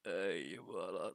Ei jumala.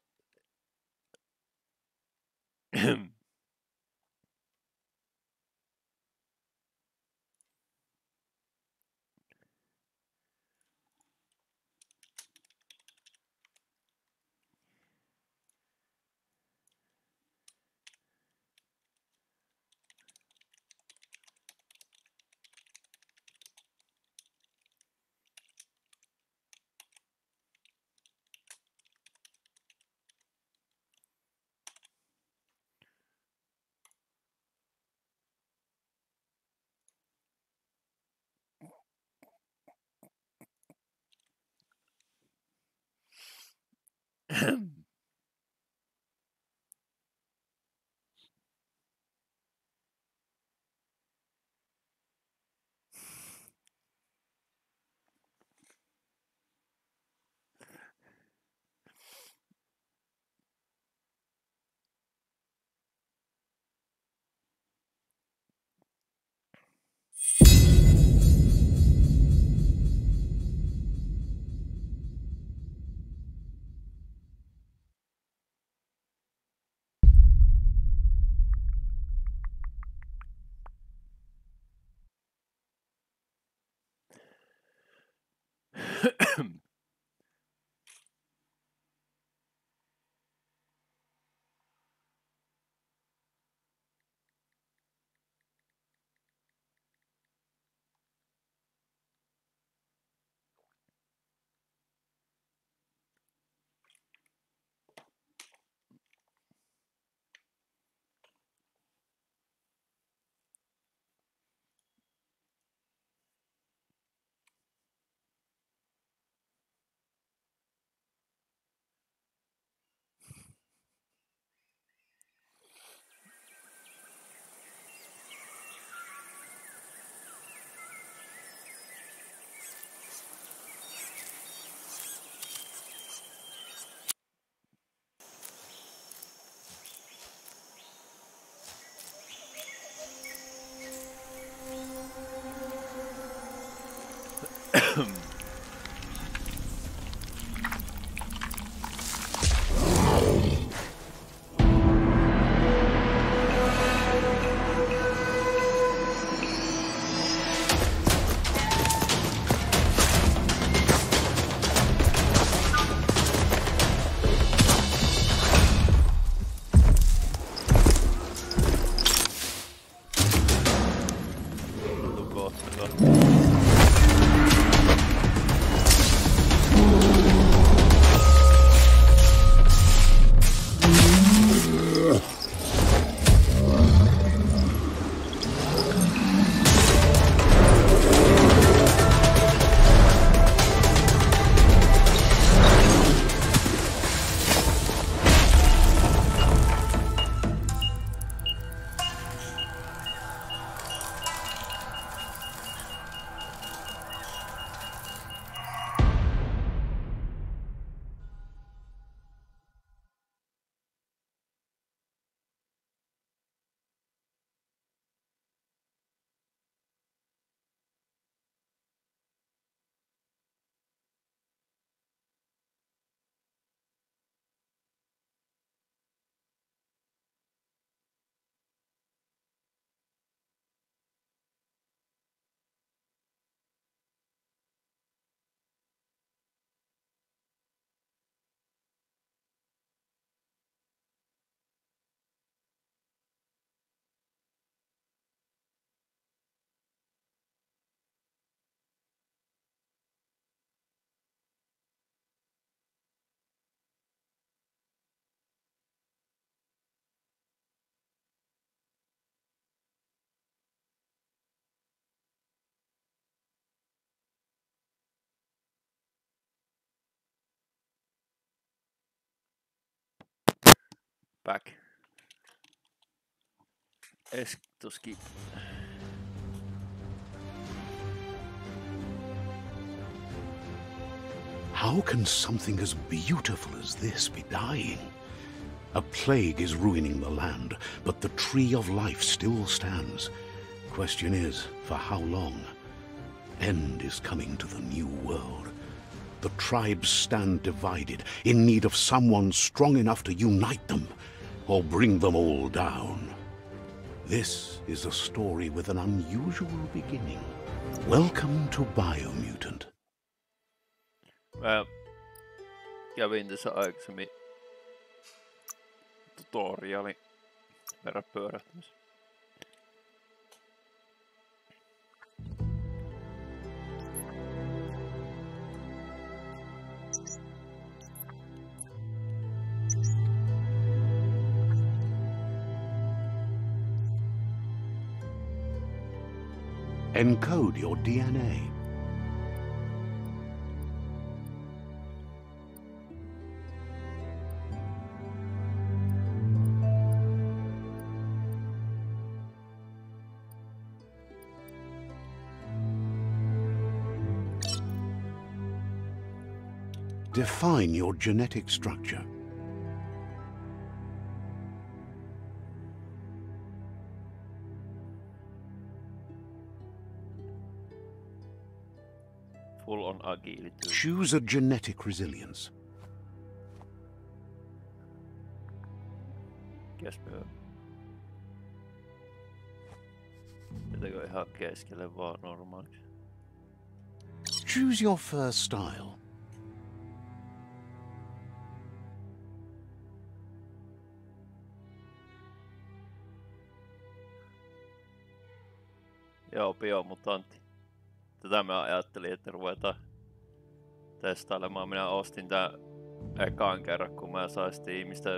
Back. Tuskin. How can something as beautiful as this be dying? A plague is ruining the land, but the tree of life still stands. Question is, for how long? End is coming to the new world. The tribes stand divided, in need of someone strong enough to unite them, or bring them all down. This is a story with an unusual beginning. Welcome to Biomutant. Mä kävin tässä aikaisemmin tutorialin verran pyörähtämässä. Encode your DNA. Define your genetic structure. Full on agility. Choose a genetic resilience. Käspö. Pitäkö ihan keskelle vaan normaaliksi? Choose your first style. Joo, biomutantti. Tätä mä ajattelin, että ruvetaan testailemaan. Minä ostin tän ekaan kerran, kun mä sain Steamista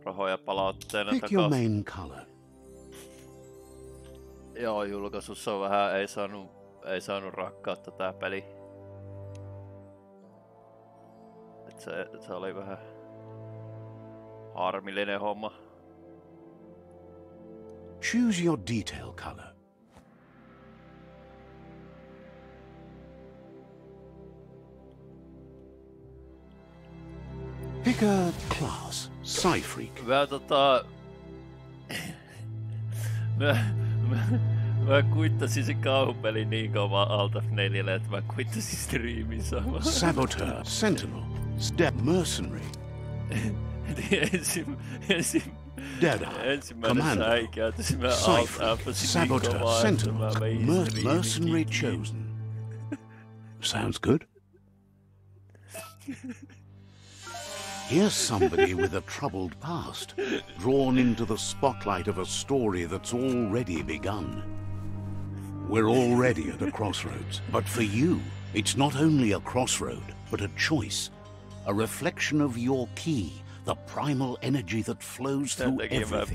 rahoja palautteena Pick takaisin. your main color. Joo, julkaisussa vähän ei saanut rakkautta tää peli. Et se oli vähän harmillinen homma. Choose your detail color. Pick a class. Psy-freak. Mä kuittasin se kauhupeli niin kovaa Alt F4, että mä kuittasin striimin samaan. Saboteur. Sentinel. Step mercenary. Ensimmäinen säikäytys mä Alt F4 niin kovaa, että mä vein mercenary chosen. Sounds good. Here's somebody with a troubled past, drawn into the spotlight of a story that's already begun. We're already at a crossroads, but for you, it's not only a crossroad, but a choice, a reflection of your key, the primal energy that flows through everything. Let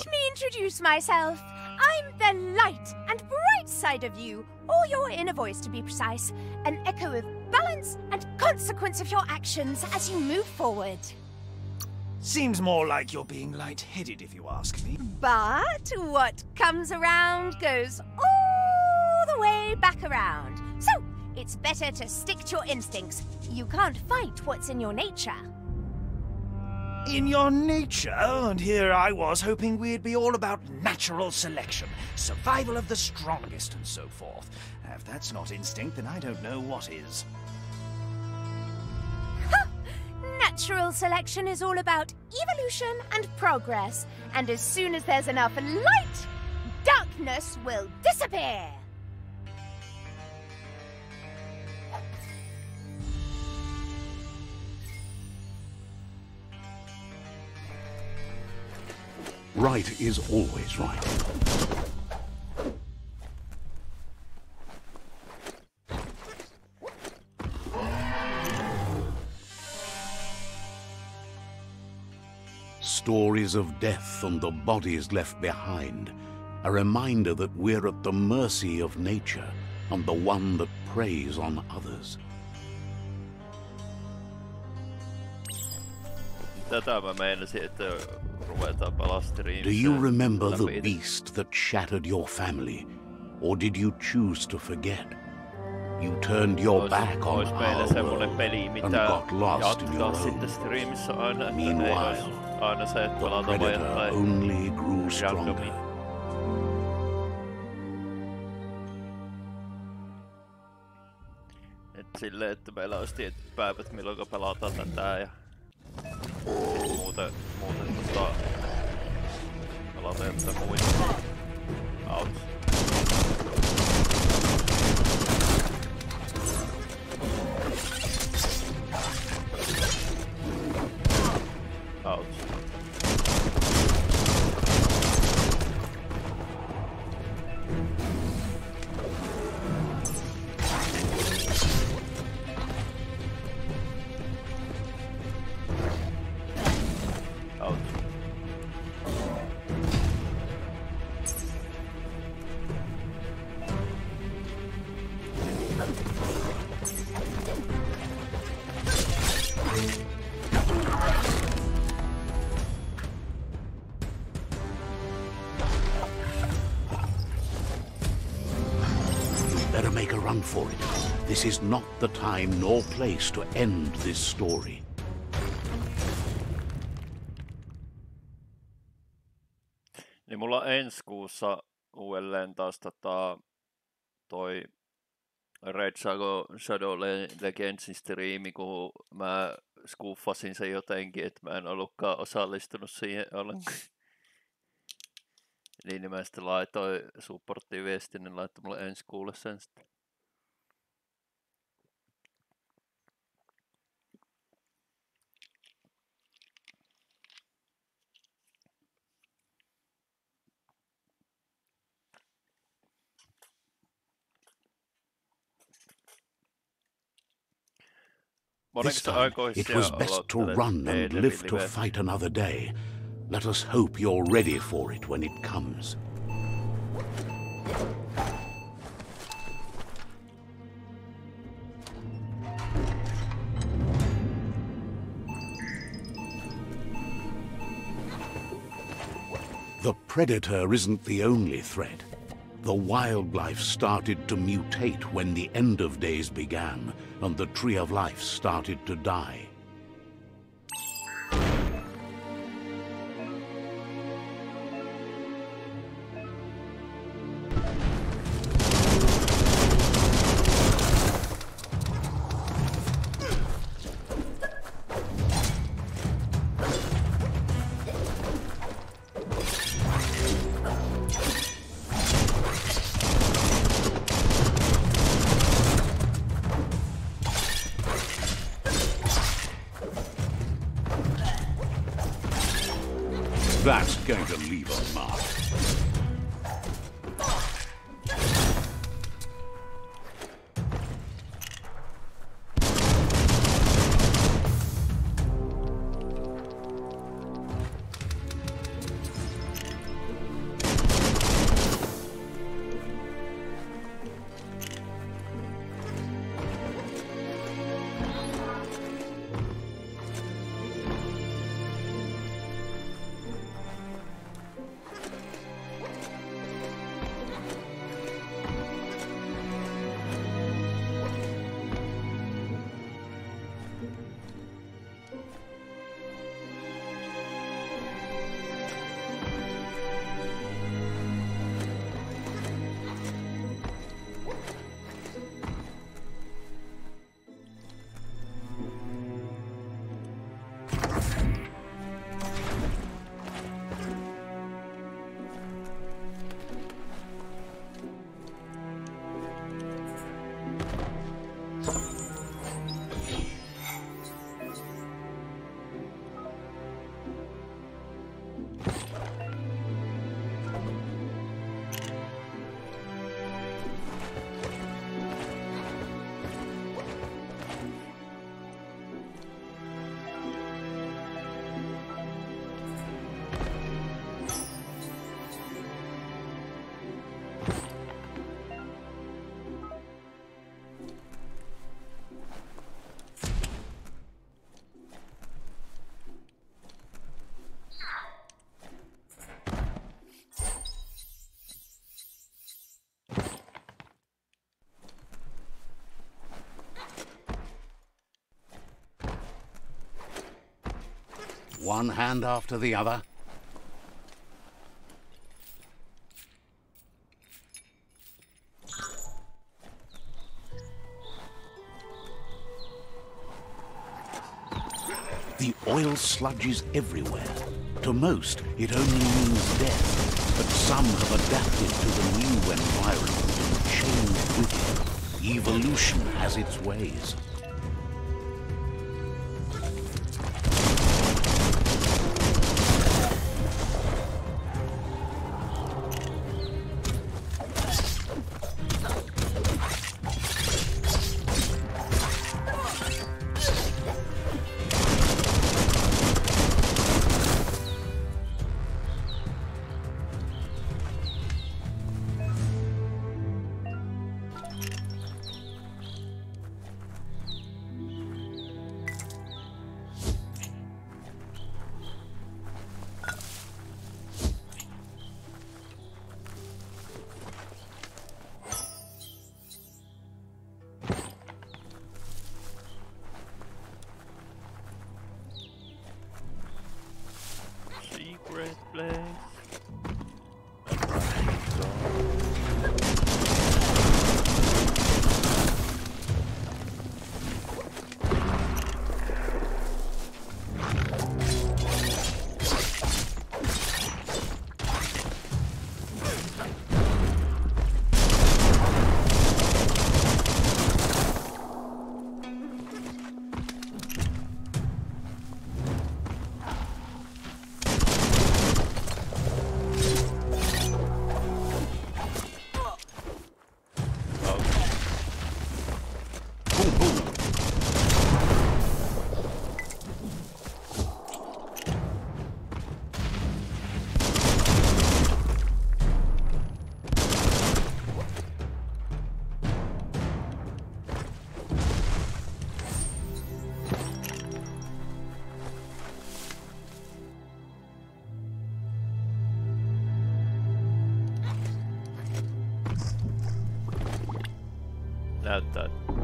me introduce myself. I'm the light and bright side of you, or your inner voice to be precise, an echo of balance and consequence of your actions as you move forward. Seems more like you're being light-headed, if you ask me. But what comes around goes all the way back around. So, it's better to stick to your instincts. You can't fight what's in your nature. In your nature, and here I was hoping we'd be all about natural selection, survival of the strongest and so forth. If that's not instinct, then I don't know what is. Natural selection is all about evolution and progress, and as soon as there's enough light, darkness will disappear. Right is always right. Stories of death and the bodies left behind. A reminder that we're at the mercy of nature and the one that preys on others. Tätä mä meinasin, että ruvetaan pelaa Do streamissä you remember the läpi. beast that shattered your family? Or did you choose to forget? You turned your back on Ois meillä our semmonen world peli, and mitä got lost in jatkaa your sitten own. streamissä aina, että ei Meanwhile, ois aina se, että The pelataan vaan predator jotain only grew stronger. randomia. Et silleen, että meillä olisi tietyt päivät milloin pelataan tätä ja sit muuten pelataan jotain muita. Out. Out. Out. Better make a run for it. This is not the time nor place to end this story. Niin mulla on ensi kuussa uudelleen taas toi Red Shadow Legendsin striimi, kun mä skuffasin sen jotenkin, että mä en ollutkaan osallistunut siihen ollenkaan. Niin mä sitten laitoin supporttiin viestin, niin laittoi mulle ensi kuulle sen sitten. This time, it was best to run and live to fight another day. Let us hope you're ready for it when it comes. The predator isn't the only threat. The wildlife started to mutate when the end of days began, and the tree of life started to die. That's going to leave a mark. one hand after the other. The oil sludges everywhere. To most, it only means death, but some have adapted to the new environment and changed with it. Evolution has its ways. Secret place.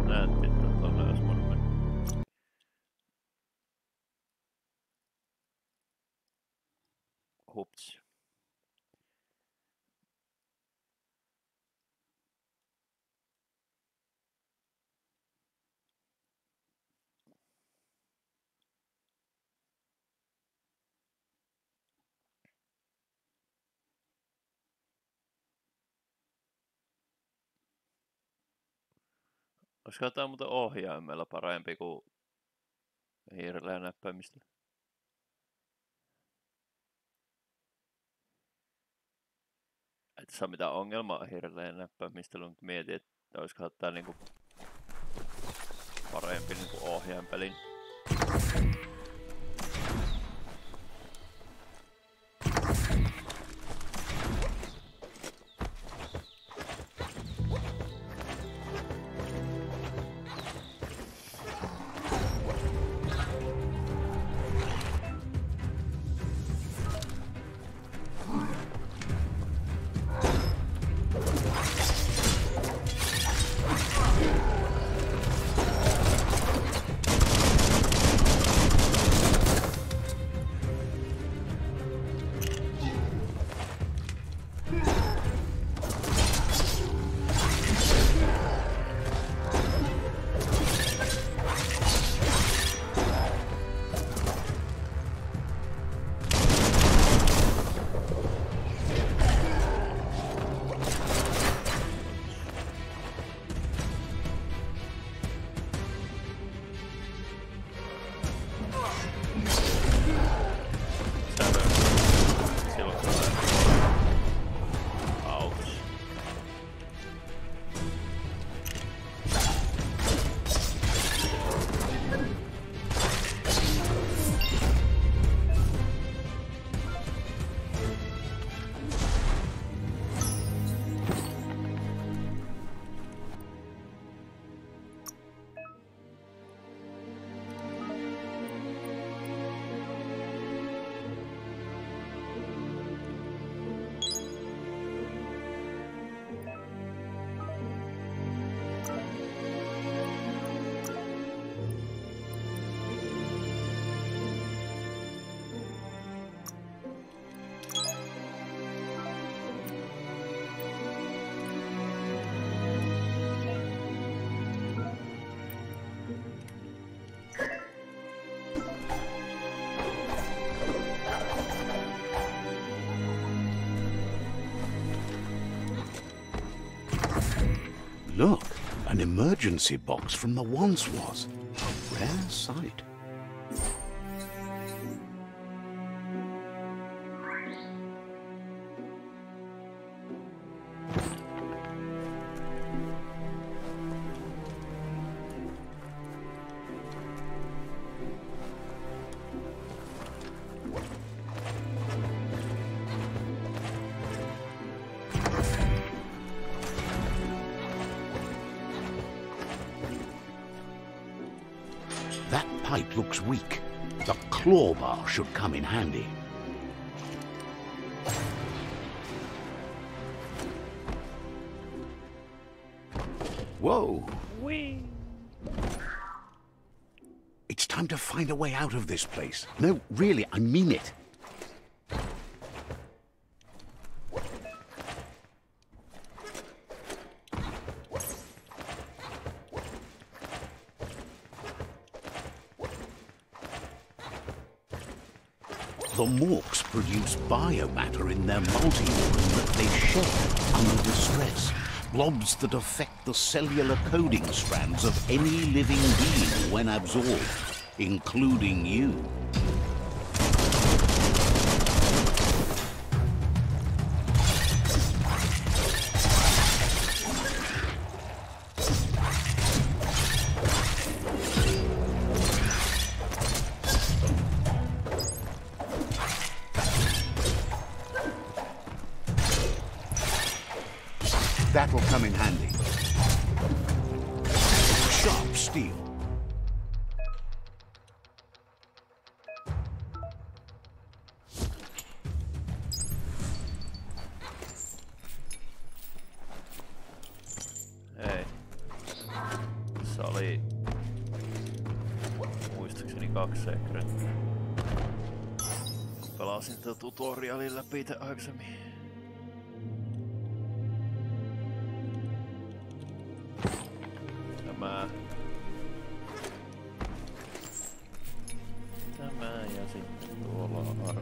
Näytti, että tuonne olisi voinut mennä. Hups. Olisiko tää muuten ohjaimella parempi kuin hiirellä ja näppäimistellä? Ei tässä ole mitään ongelmaa hiirellä ja näppäimistellä, mutta mietin, että olisikohan tää niinku parempi niinku ohjaimpelin. Look, an emergency box from the once was. A rare sight. That pipe looks weak. The claw bar should come in handy. Whoa! Whee! It's time to find a way out of this place. No, really, I mean it. The morks produce biomatter in their multi-organ that they shed under distress. Blobs that affect the cellular coding strands of any living being when absorbed, including you. That'll come in handy. Sharp steel. Hei. Se oli muistaakseni 2 sekrettiä. Pelasin tätä tutorialin läpi itse aikaisemmin. Tämä ja sitten tuolla on arvo.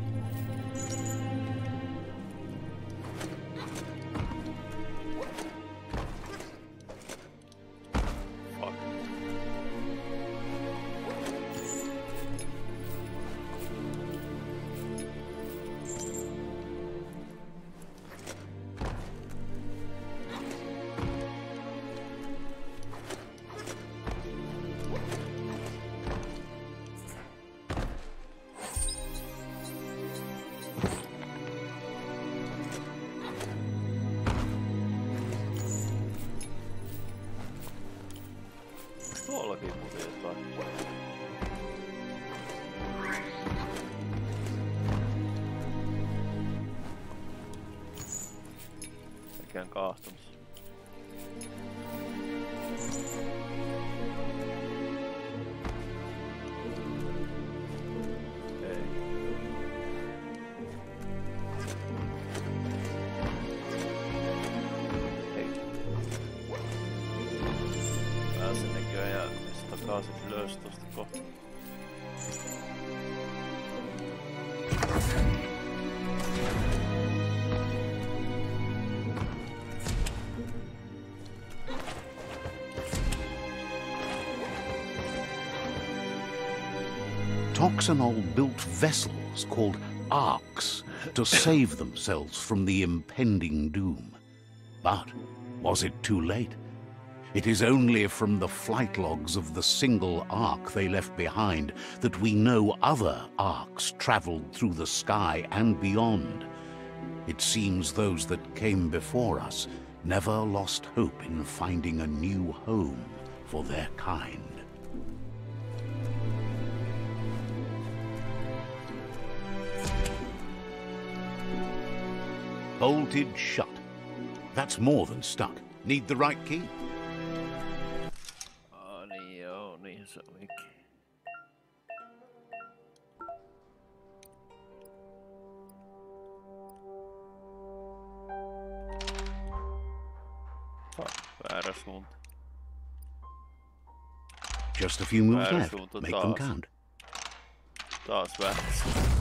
Fuck. Tuollakin muuten jotain. Mikään kaahtumassa. Ei. Pääsen näköjään ja sitten takaisin ylös tosta kohta. Toxanol built vessels called arks to save themselves from the impending doom. But was it too late? It is only from the flight logs of the single ark they left behind that we know other arks traveled through the sky and beyond. It seems those that came before us never lost hope in finding a new home for their kind. Bolted shut. That's more than stuck. Need the right key. Niin joo, niin se olikin. Väärä suunta. Just a few moves Väärä left. suunta Make them count. Taas väärä suunta.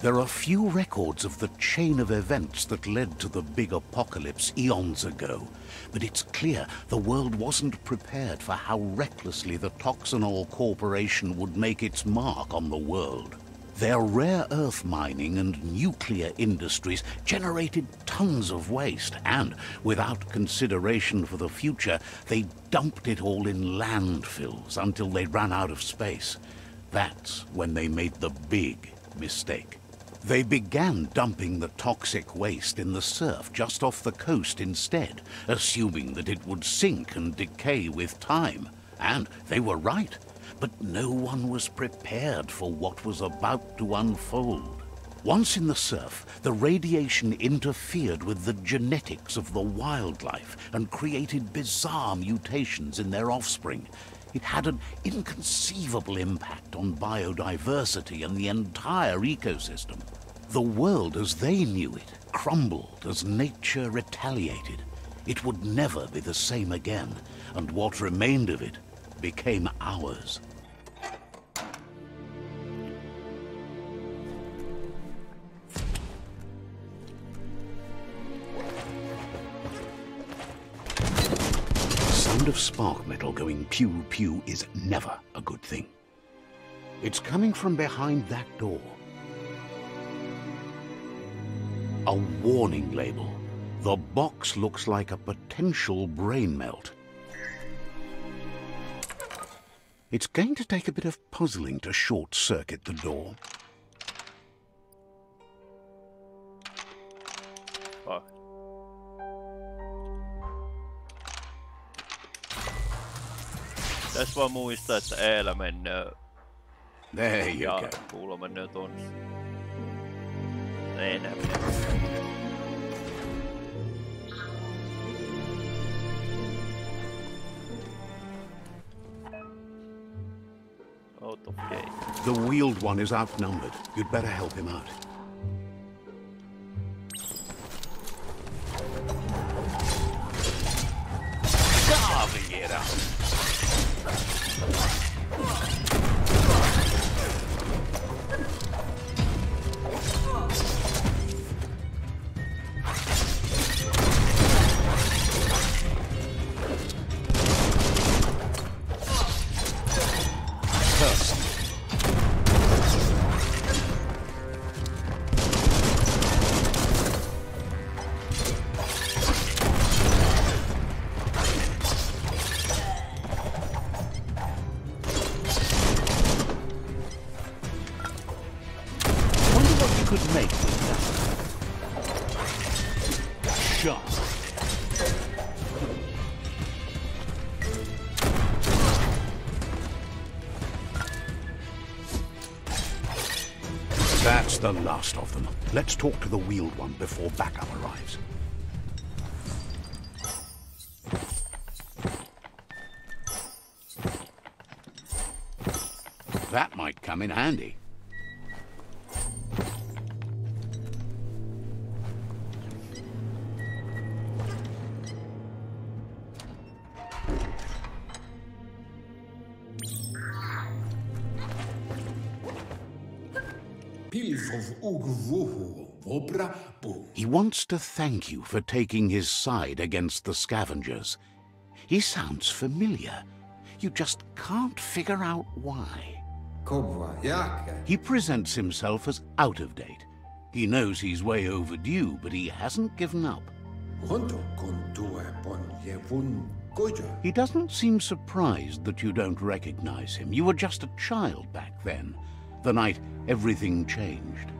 There are few records of the chain of events that led to the big apocalypse eons ago, but it's clear the world wasn't prepared for how recklessly the Toxanol Corporation would make its mark on the world. Their rare earth mining and nuclear industries generated tons of waste, and without consideration for the future, they dumped it all in landfills until they ran out of space. That's when they made the big mistake. They began dumping the toxic waste in the surf just off the coast instead, assuming that it would sink and decay with time. And they were right. But no one was prepared for what was about to unfold. Once in the surf, the radiation interfered with the genetics of the wildlife and created bizarre mutations in their offspring. It had an inconceivable impact on biodiversity and the entire ecosystem. The world as they knew it crumbled as nature retaliated. It would never be the same again, and what remained of it became ours. The sound of spark metal going pew-pew is never a good thing. It's coming from behind that door. A warning label. The box looks like a potential brain melt. It's going to take a bit of puzzling to short-circuit the door. Fuck. Tässä vaan muistaa, että Eellä menee. There you Ja go. kuulo menee tonne. Ei enää. Out of game. The wheeled one is outnumbered. You'd better help him out. Carving it up. Could make with that. Shot. That's the last of them. Let's talk to the wheeled one before backup arrives. That might come in handy. He wants to thank you for taking his side against the scavengers. He sounds familiar. You just can't figure out why. He presents himself as out of date. He knows he's way overdue, but he hasn't given up. He doesn't seem surprised that you don't recognize him. You were just a child back then, the night everything changed.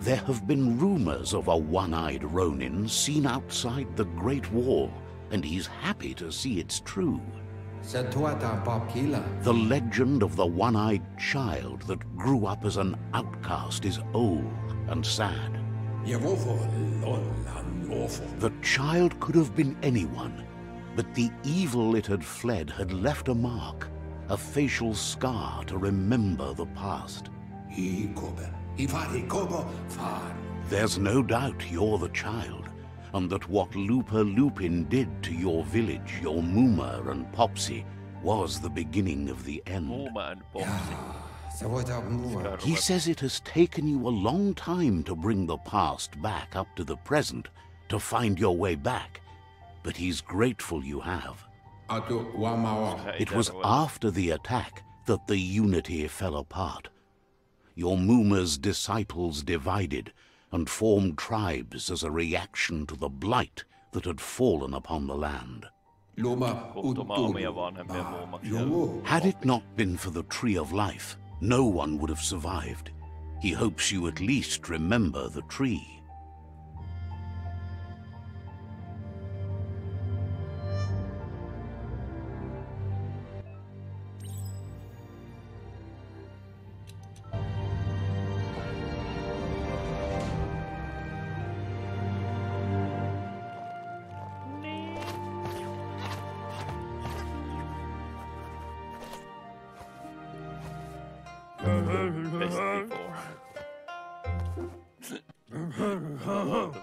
There have been rumors of a one-eyed Ronin seen outside the Great Wall, and he's happy to see it's true. The legend of the one-eyed child that grew up as an outcast is old and sad. The child could have been anyone, but the evil it had fled had left a mark, a facial scar to remember the past. There's no doubt you're the child, and that what Lupa Lupin did to your village, your Muma and Popsy, was the beginning of the end. Muma and Popsy. He says it has taken you a long time to bring the past back up to the present, to find your way back. But he's grateful you have. It was after the attack that the unity fell apart. Your Muma's disciples divided and formed tribes as a reaction to the blight that had fallen upon the land. Had it not been for the Tree of Life, no one would have survived. He hopes you at least remember the tree.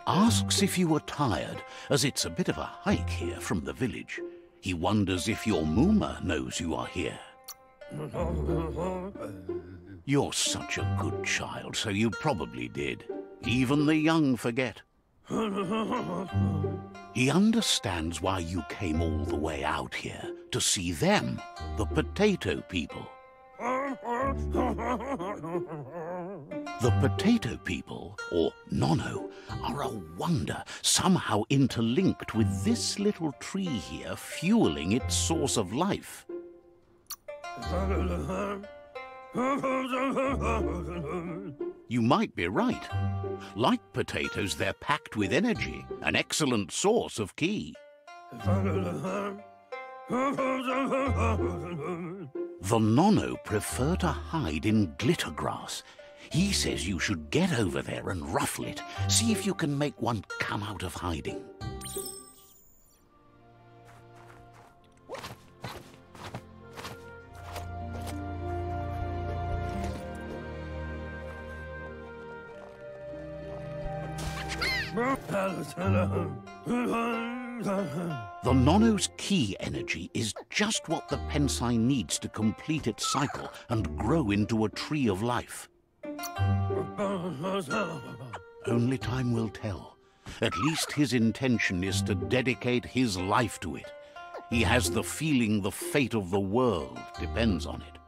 Asks if you are tired, as it's a bit of a hike here from the village. He wonders if your Muma knows you are here. You're such a good child, so you probably did. Even the young forget. He understands why you came all the way out here, to see them, the potato people. The potato people, or Nono, are a wonder, somehow interlinked with this little tree here, fueling its source of life. You might be right. Like potatoes, they're packed with energy, an excellent source of ki. The Nono prefer to hide in glitter grass. He says you should get over there and ruffle it. See if you can make one come out of hiding. The Nono's ki energy is just what the Pensai needs to complete its cycle and grow into a tree of life. Only time will tell. At least his intention is to dedicate his life to it. He has the feeling the fate of the world depends on it.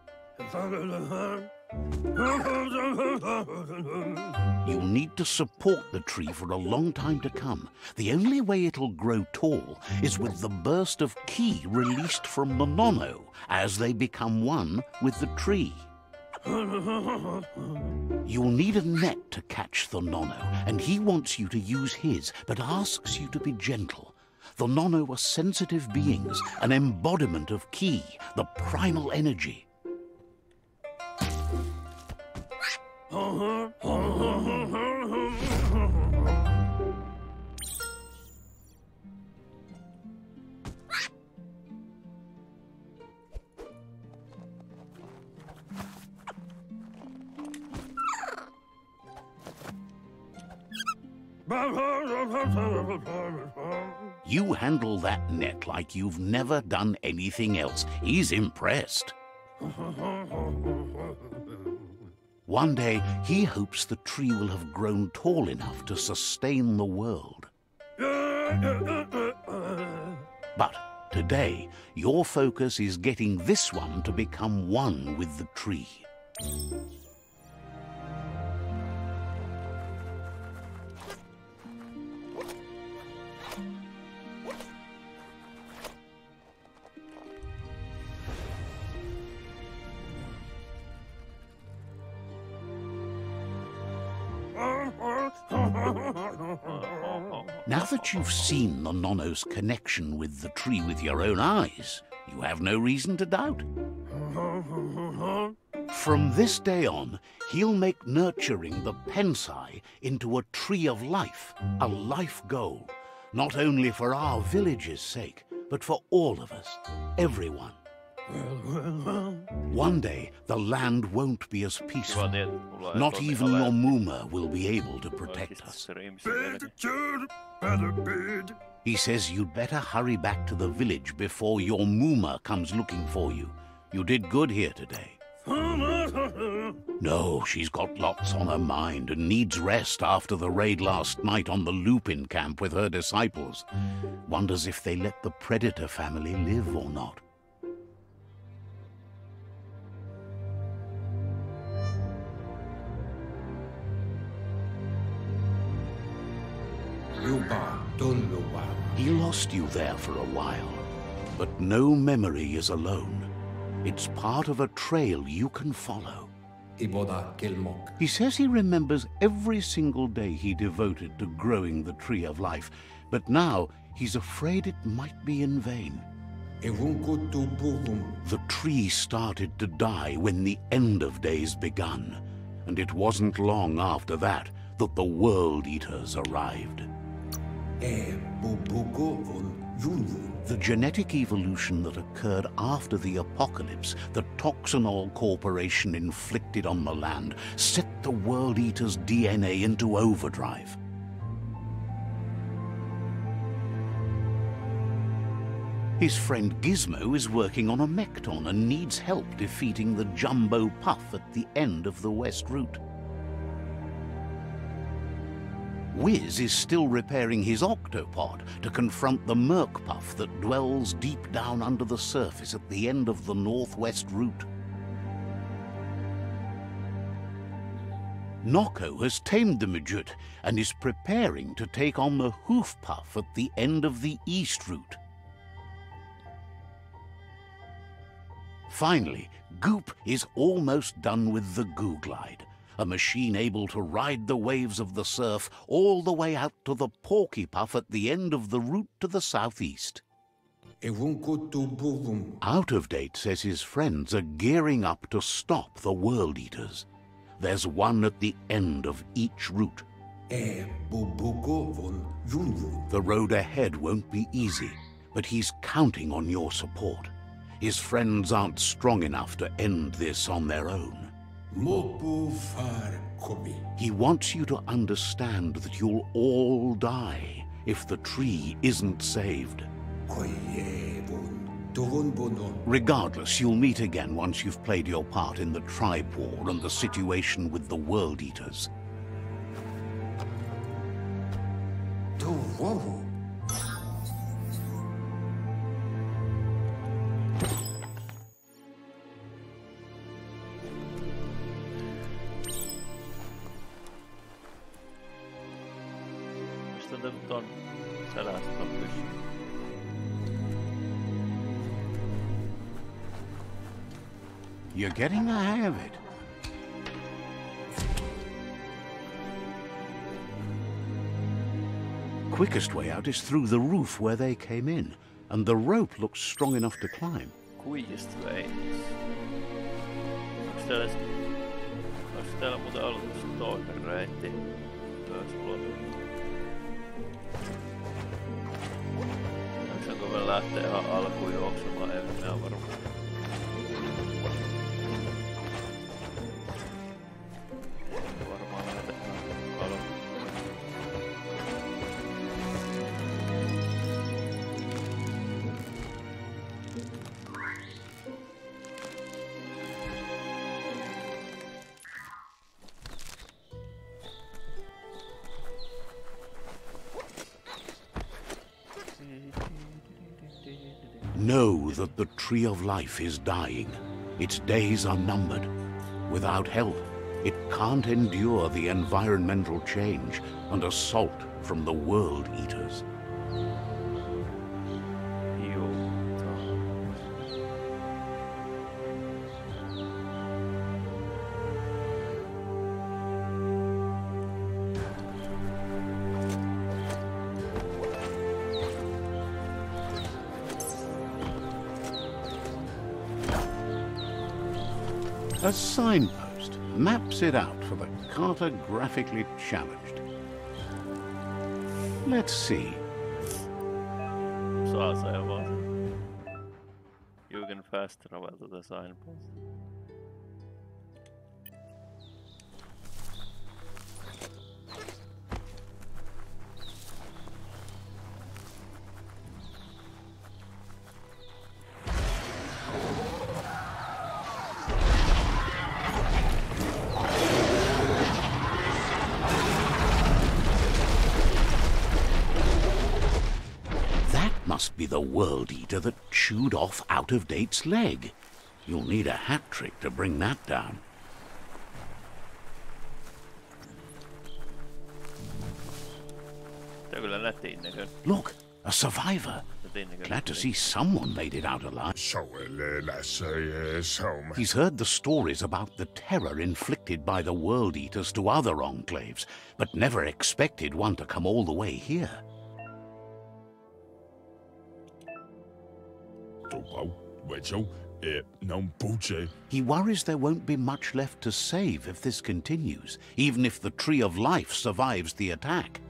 You'll need to support the tree for a long time to come. The only way it'll grow tall is with the burst of ki released from the Nono as they become one with the tree. You'll need a net to catch the Nono, and he wants you to use his, but asks you to be gentle. The Nono are sensitive beings, an embodiment of ki, the primal energy. You handle that net like you've never done anything else. He's impressed. One day, he hopes the tree will have grown tall enough to sustain the world. But today, your focus is getting this one to become one with the tree. Now that you've seen the Nono's connection with the tree with your own eyes, you have no reason to doubt. From this day on, he'll make nurturing the Pensai into a tree of life, a life goal, not only for our village's sake, but for all of us, everyone. One day, the land won't be as peaceful. Not even your Muma will be able to protect us. He says you'd better hurry back to the village before your Muma comes looking for you. You did good here today. No, she's got lots on her mind and needs rest after the raid last night on the Lupin camp with her disciples. Wonders if they let the Predator family live or not. He lost you there for a while, but no memory is alone. It's part of a trail you can follow. He says he remembers every single day he devoted to growing the Tree of Life, but now he's afraid it might be in vain. The tree started to die when the end of days begun, and it wasn't long after that that the World Eaters arrived. The genetic evolution that occurred after the apocalypse that Toxanol Corporation inflicted on the land set the World Eater's DNA into overdrive. His friend Gizmo is working on a Mekton and needs help defeating the Jumbo Puff at the end of the West Route. Wiz is still repairing his octopod to confront the Merc Puff that dwells deep down under the surface at the end of the Northwest Route. Nocco has tamed the Midget and is preparing to take on the Hoof Puff at the end of the East Route. Finally, Goop is almost done with the Goo Glide, a machine able to ride the waves of the surf all the way out to the Porky Puff at the end of the route to the southeast. Out of Date says his friends are gearing up to stop the World Eaters. There's one at the end of each route. The road ahead won't be easy, but he's counting on your support. His friends aren't strong enough to end this on their own. He wants you to understand that you'll all die if the tree isn't saved. Regardless, you'll meet again once you've played your part in the tribe war and the situation with the World Eaters. You're getting the hang of it. Quickest way out is through the roof where they came in, and the rope looks strong enough to climb. Quickest way. Onks täällä muuten ollut toinen reitti? Jaksaanko vielä lähteä ihan alkuun juoksemaan? Ei minä varmaan. Know that the Tree of Life is dying. Its days are numbered. Without help, it can't endure the environmental change and assault from the World Eaters. A signpost maps it out for the cartographically challenged. Let's see. Saa se vaan. You can fast travel to the signpost. must be the World Eater that chewed off Out-of-Date's leg. You'll need a hat trick to bring that down. Look, a survivor. Glad to see someone made it out alive. He's heard the stories about the terror inflicted by the World Eaters to other enclaves, but never expected one to come all the way here. He worries there won't be much left to save if this continues, even if the Tree of Life survives the attack.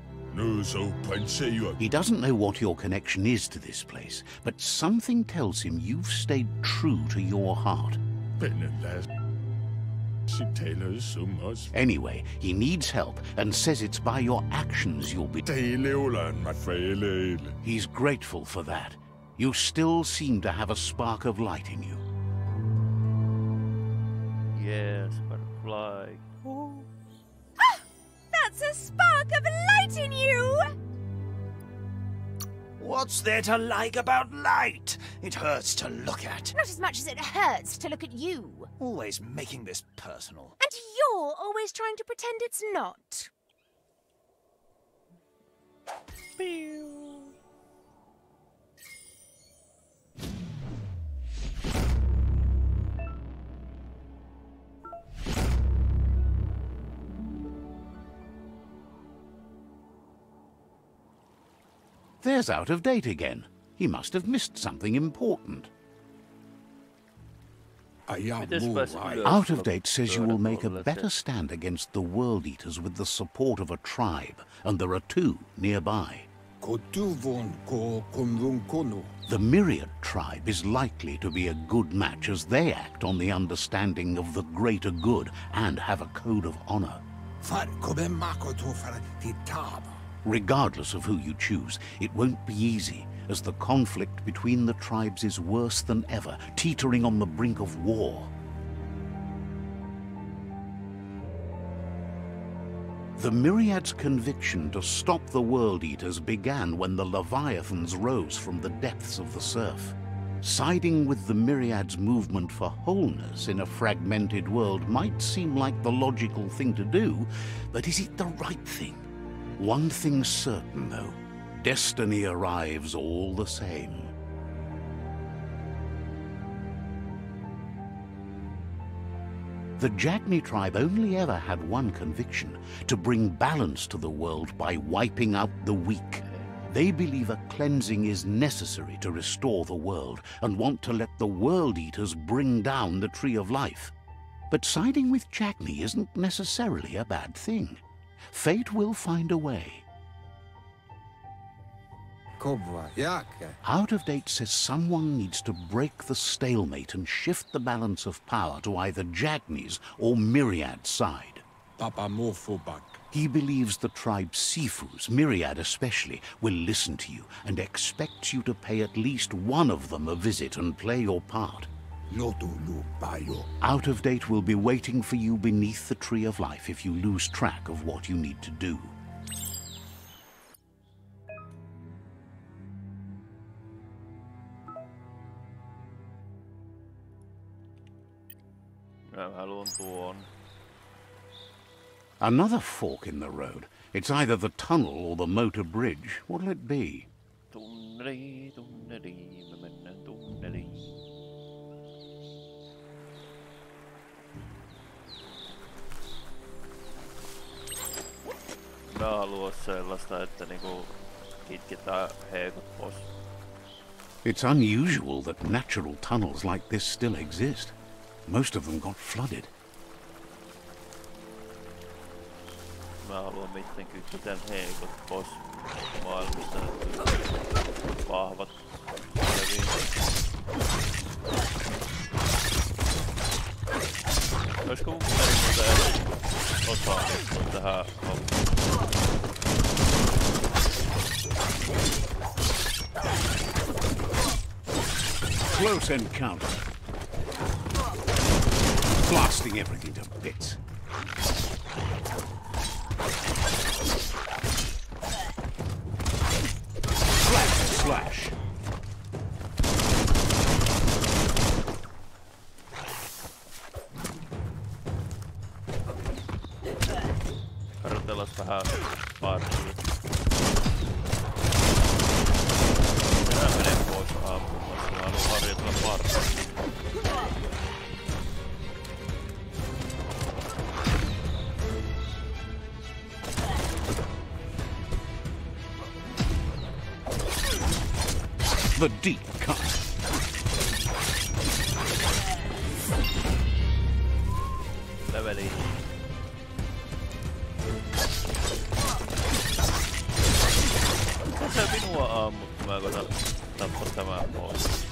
He doesn't know what your connection is to this place, but something tells him you've stayed true to your heart. Anyway, he needs help and says it's by your actions you'll be... He's grateful for that. You still seem to have a spark of light in you. Yes, butterfly. That's a spark of light in you! What's there to like about light? It hurts to look at. Not as much as it hurts to look at you. Always making this personal. And you're always trying to pretend it's not. There's Out-of-Date again. He must have missed something important. Out-of-Date says you will make a better stand against the World Eaters with the support of a tribe, and there are 2 nearby. The Myriad tribe is likely to be a good match as they act on the understanding of the greater good and have a code of honor. Regardless of who you choose, it won't be easy, as the conflict between the tribes is worse than ever, teetering on the brink of war. The Myriad's conviction to stop the World Eaters began when the Leviathans rose from the depths of the surf. Siding with the Myriad's movement for wholeness in a fragmented world might seem like the logical thing to do, but is it the right thing? One thing's certain, though. Destiny arrives all the same. The Jagni tribe only ever had one conviction: to bring balance to the world by wiping out the weak. They believe a cleansing is necessary to restore the world, and want to let the World Eaters bring down the Tree of Life. But siding with Jagni isn't necessarily a bad thing. Fate will find a way. Out-of-Date says someone needs to break the stalemate and shift the balance of power to either Jagni's or Myriad's side. He believes the tribe Sifus, Myriad especially, will listen to you and expects you to pay at least one of them a visit and play your part. Out-of-Date will be waiting for you beneath the Tree of Life if you lose track of what you need to do. Another fork in the road. It's either the tunnel or the motor bridge. What'll it be? Mä haluan sellaista, että niinku kitketään heikot pois. It's unusual that natural tunnels like this still exist. Most of them got flooded. Mä haluan miten kytketään heikot pois maailmasta. Vahvat. Olisiko mun pitäisi osallistua tähän hommaan? Close encounter. Blasting everything to bits. Slash. The deep cut. Leveli. Mitä se minua ammut, kun mä koitan tappaa tämän pois?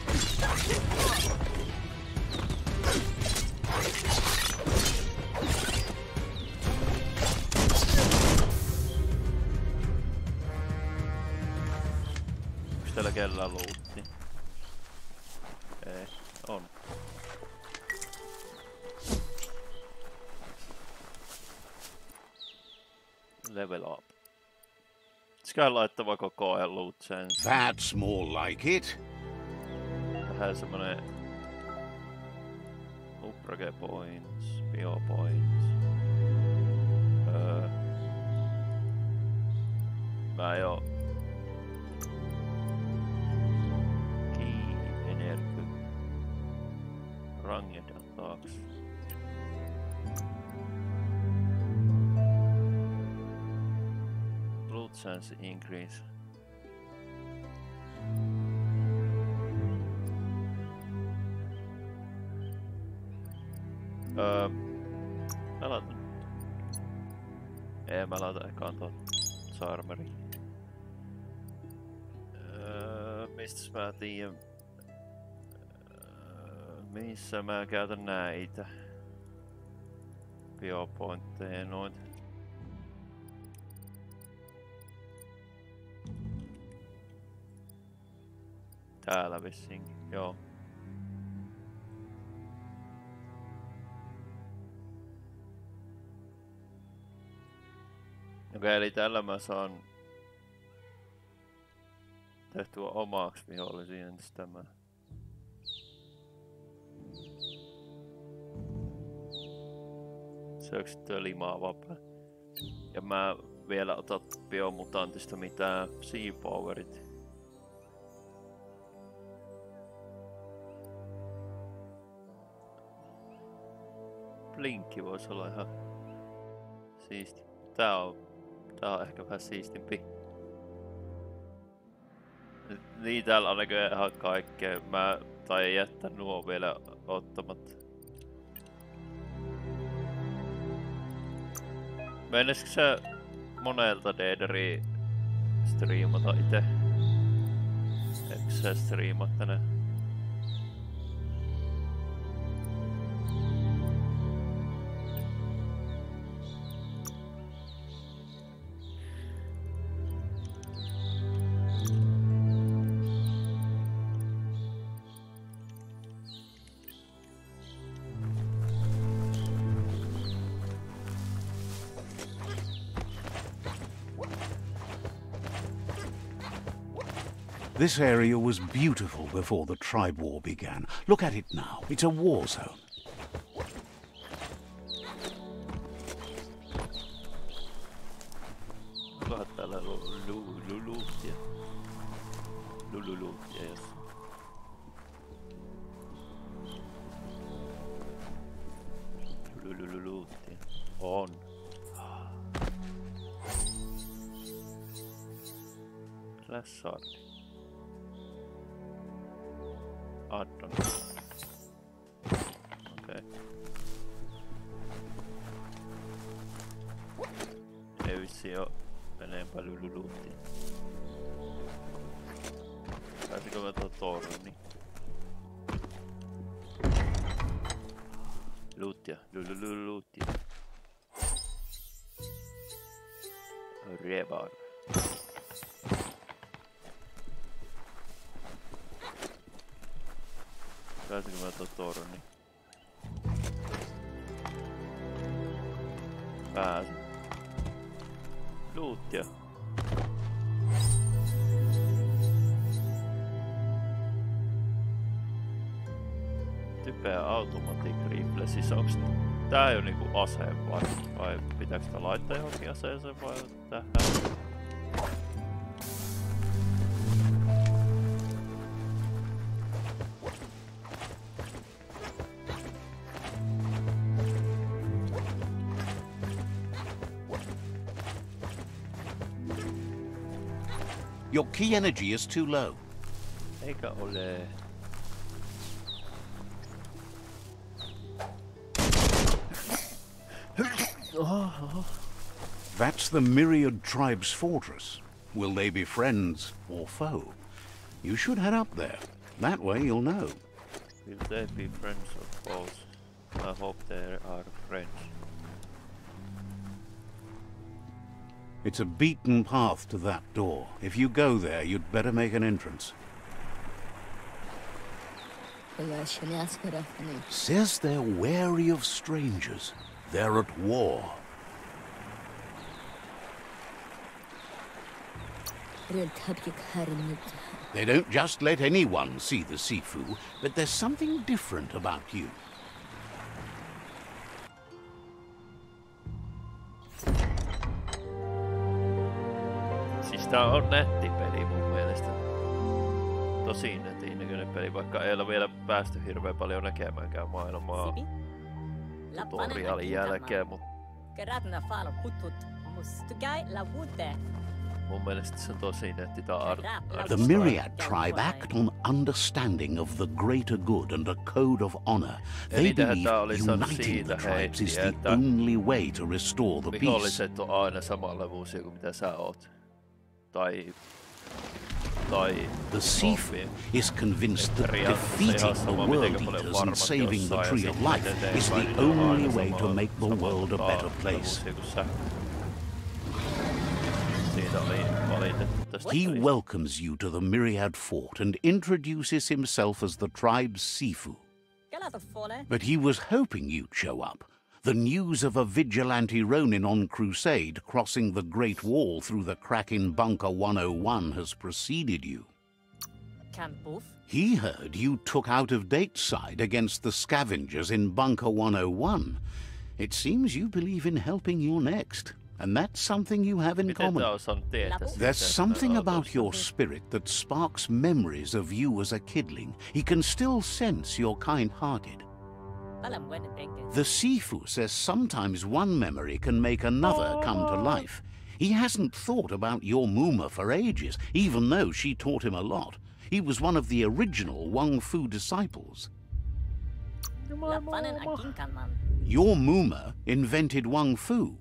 Onks täällä kellään luutti? Ei, on. Level up. Pitäisiköhän laittava koko ajan loot sen? That's more like it. Vähän semmonen... Uprage points, bio points. Mä jo... Key, energy. Ranged attacks. Loot chance increase. Mä laitan... Ei, mä laitan ekaan tuon Charmeri. Mistäs mä tiedän? Missä mä käytän näitä? Biopointteja noita. Täällä vissiinkin, joo. Okei, eli tällä mä saan tehtyä omaksi vihollisiin tämä. Syöksyttyä limaa vapaa. Ja mä vielä otan Biomutantista mitään Sea Powerit. Blinkki voisi olla ihan siisti. Tää on ehkä vähän siistimpi. Niin, täällä on näköjään ihan kaikkea. Mä taidan jättää nuo vielä ottamatta. Menisikö se monelta Deederiä striimata ite? Eikö se striimaa tänään? This area was beautiful before the tribe war began. Look at it now. It's a war zone. Onkohan täällä luluuttia? Luluuttia, jos. Luluuttia. On. Lässardi. Addon. Okei. Ei vissi oo enempää luluuttia. Pääsikö mä tuon torni? Luuttia, luluuttia. Rebar. Pääsinkö mä tuon torni? Pääsin. Luuttia. Typeä automatic rifle. Siis onks tää jo niinku ase vai pitääkö sitä laittaa johonkin aseeseen vai tähän? Your key energy is too low. Eikä ole. That's the Myriad Tribe's fortress. Will they be friends or foe? You should head up there. That way you'll know. Will they be friends or foes? I hope they are friends. It's a beaten path to that door. If you go there, you'd better make an entrance. Says they're wary of strangers. They're at war. They don't just let anyone see the Sifu, but there's something different about you. Siis tää on nätti peli mun mielestä. Tosi netin näköinen peli, vaikka ei ole vielä päästy hirveän paljon näkemäänkään maailmaa tutorialin jälkeen, mut mun mielestä se on tosi netti tää The Myriad tribe act on understanding of the greater good and a code of honor. They believe uniting the tribes is the only way to restore the peace. Viholliset on aina samanlevuisia kuin mitä sä oot. Tai the Sifu is convinced that defeating the World Eaters and saving the Tree of Life is the only way to make the world a better place. He welcomes you to the Myriad Fort and introduces himself as the tribe's Sifu. But he was hoping you'd show up. The news of a vigilante Ronin on crusade crossing the Great Wall through the crack in Bunker 101 has preceded you. He heard you took out of Dateside against the scavengers in Bunker 101. It seems you believe in helping your next, and that's something you have in common. There's something about your spirit that sparks memories of you as a kidling. He can still sense you're kind-hearted. The Sifu says sometimes one memory can make another come to life. He hasn't thought about your Muma for ages, even though she taught him a lot. He was one of the original Wang Fu disciples. Your Muma invented Wang Fu.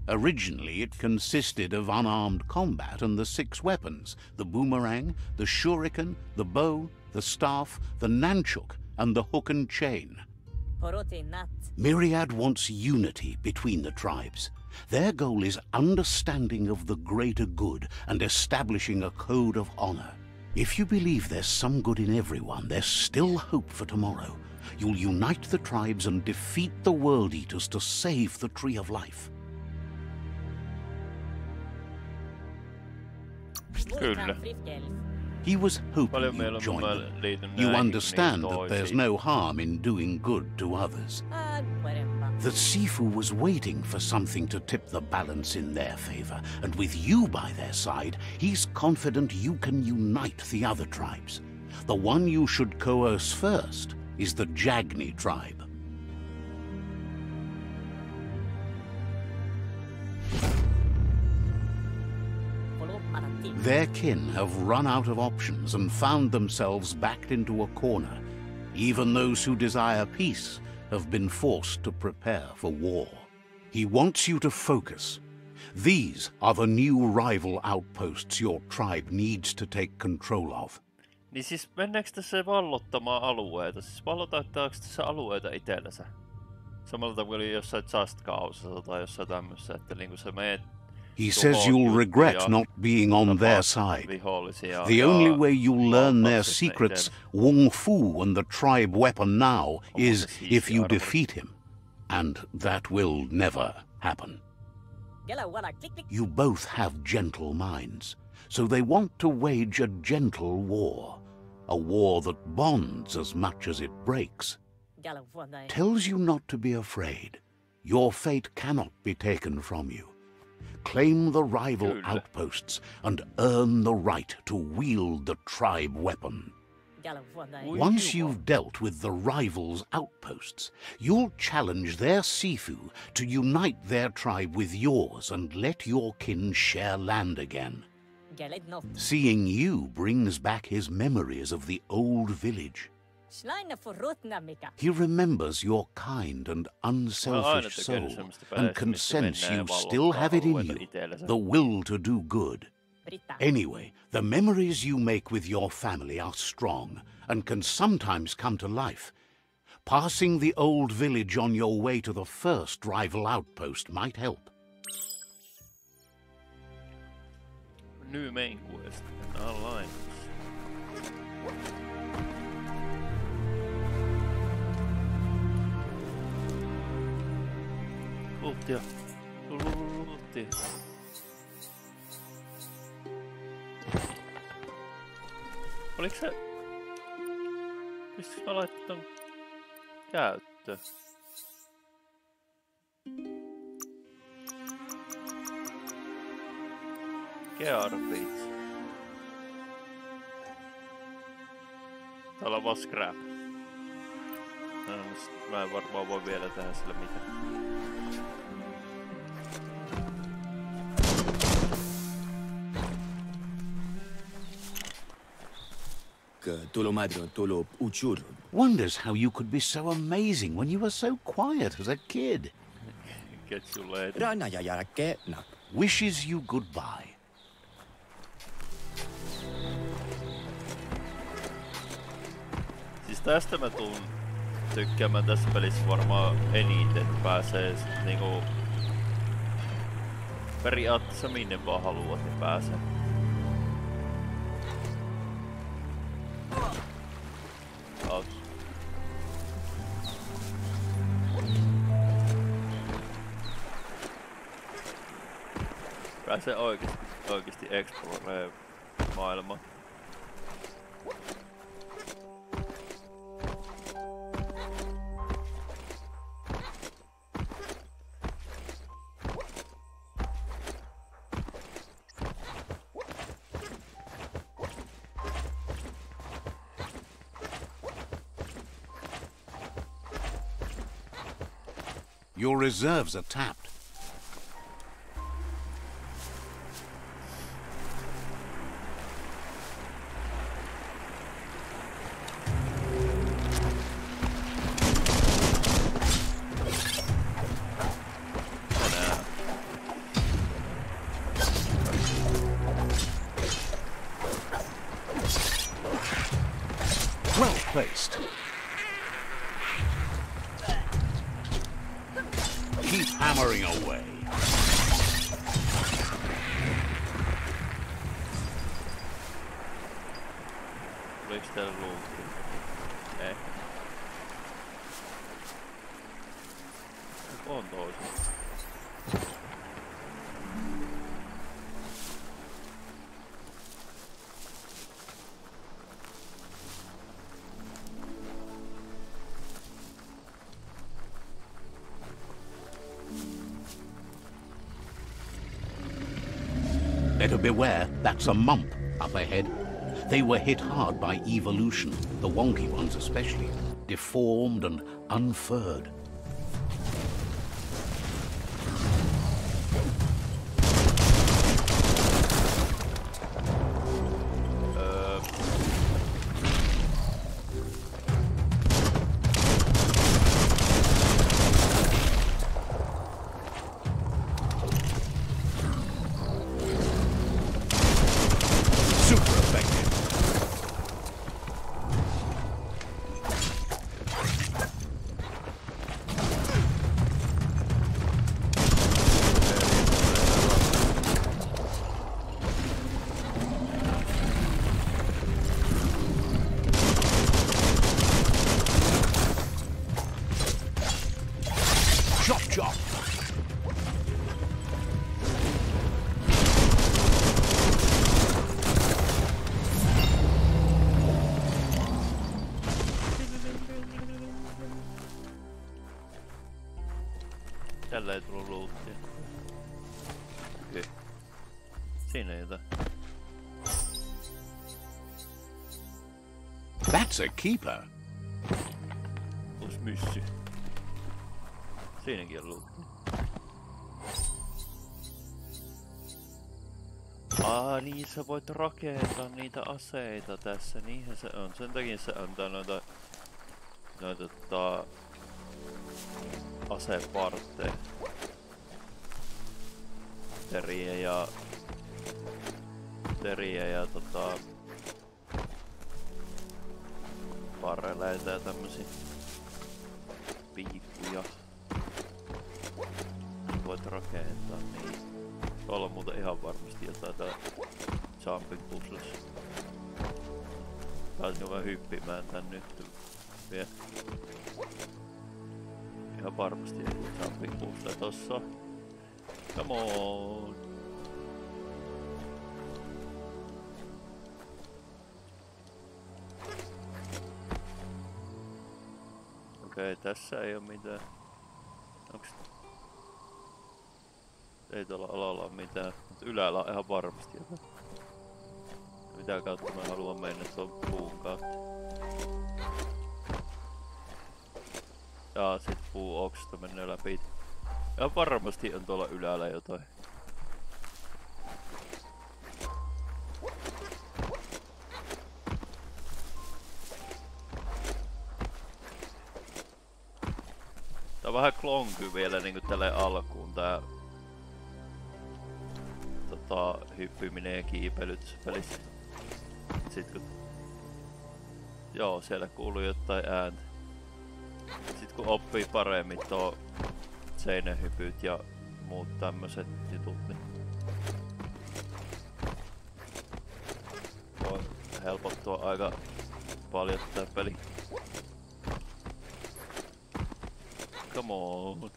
Originally, it consisted of unarmed combat and the 6 weapons: the boomerang, the shuriken, the bow, the staff, the nunchuk, and the hook and chain. Myriad wants unity between the tribes. Their goal is understanding of the greater good and establishing a code of honor. If you believe there's some good in everyone, there's still hope for tomorrow. You'll unite the tribes and defeat the World Eaters to save the Tree of Life. Kyllä. He was hoping you'd join them. You understand that there's no harm in doing good to others. The Sifu was waiting for something to tip the balance in their favor, and with you by their side, he's confident you can unite the other tribes. The one you should coerce first is the Jagni tribe. Their kin have run out of options and found themselves backed into a corner. Even those who desire peace have been forced to prepare for war. He wants you to focus. These are the new rival outposts your tribe needs to take control of. Niin siis mennäänkö tässä vallottamaan alueita? Siis vallotaanko tässä alueita itsellensä? Samalla tavalla kuin jossain Just Causessa tai jossain tämmössä, että niinku se meet. He says you'll regret not being on their side. The only way you'll learn their secrets, Wang Fu and the tribe weapon now, is if you defeat him. And that will never happen. You both have gentle minds, so they want to wage a gentle war. A war that bonds as much as it breaks. Tells you not to be afraid. Your fate cannot be taken from you. Claim the rival outposts and earn the right to wield the tribe weapon. Once you've dealt with the rival's outposts, you'll challenge their Sifu to unite their tribe with yours and let your kin share land again. Seeing you brings back his memories of the old village. He remembers your kind and unselfish soul, and can sense you still have it in you, the will to do good. Anyway, the memories you make with your family are strong, and can sometimes come to life. Passing the old village on your way to the first rival outpost might help. New main quest online. Luuttia. Oliko se... Pystytkö mä laittamaan ton käyttöön? Gearbits. Täällä on vaan scrap. Mä en varmaan voi vielä tehdä sillä mitään. Wonders how you could be so amazing when you were so quiet as a kid. Catch you later. Wishes you goodbye. Siis tästä mä tuun tykkäämään tässä pelissä varmaan eniten, että pääsee niinku periaatteessa minne vaan haluat, niin pääsee. Pääsee oikeesti exploreen maailmaa. Your reserves are tapped. Well placed. Keep hammering away. Oliko täällä luultiin? Ei. On toisaalta. Better beware, that's a mump up ahead. They were hit hard by evolution, the wonky ones especially, deformed and unfurred. Tällä ei tullut luuttia. Okei. Siinä ei jotain. That's a keeper. Plus myssy. Siinäkin on luuttia. Niin sä voit rakentaa niitä aseita tässä, niinhän se on. Sen takia se antaa noita asepartteja. Teriä ja parreleita ja tämmösiä piippuja. Voit rakentaa niin. Tuolla on muuten ihan varmasti jotain tää jumping puzzles. Pääsinkö mä hyppimään tän nyt vielä? Ihan varmasti joku jumping puzzle tossa. Come on! Okei, tässä ei oo mitään. Onks... Ei tuolla alalla oo mitään, mutta yläällä on ihan varmasti jotain. Mitä kautta mä haluan mennä tuon puun kautta. Jaa, sit puu oksasta menee läpi. Ihan varmasti on tuolla yläällä jotain. Tää on vähän klonky vielä niinku tälle alkuun tää hyppyminen ja kiipeilyt tässä pelissä. Sit kun... Joo, siellä kuuluu jotain ääntä. Sit kun oppii paremmin tuo seinähypyt ja muut tämmöset jutut, niin voi helpottua aika paljon tää peli. Come on.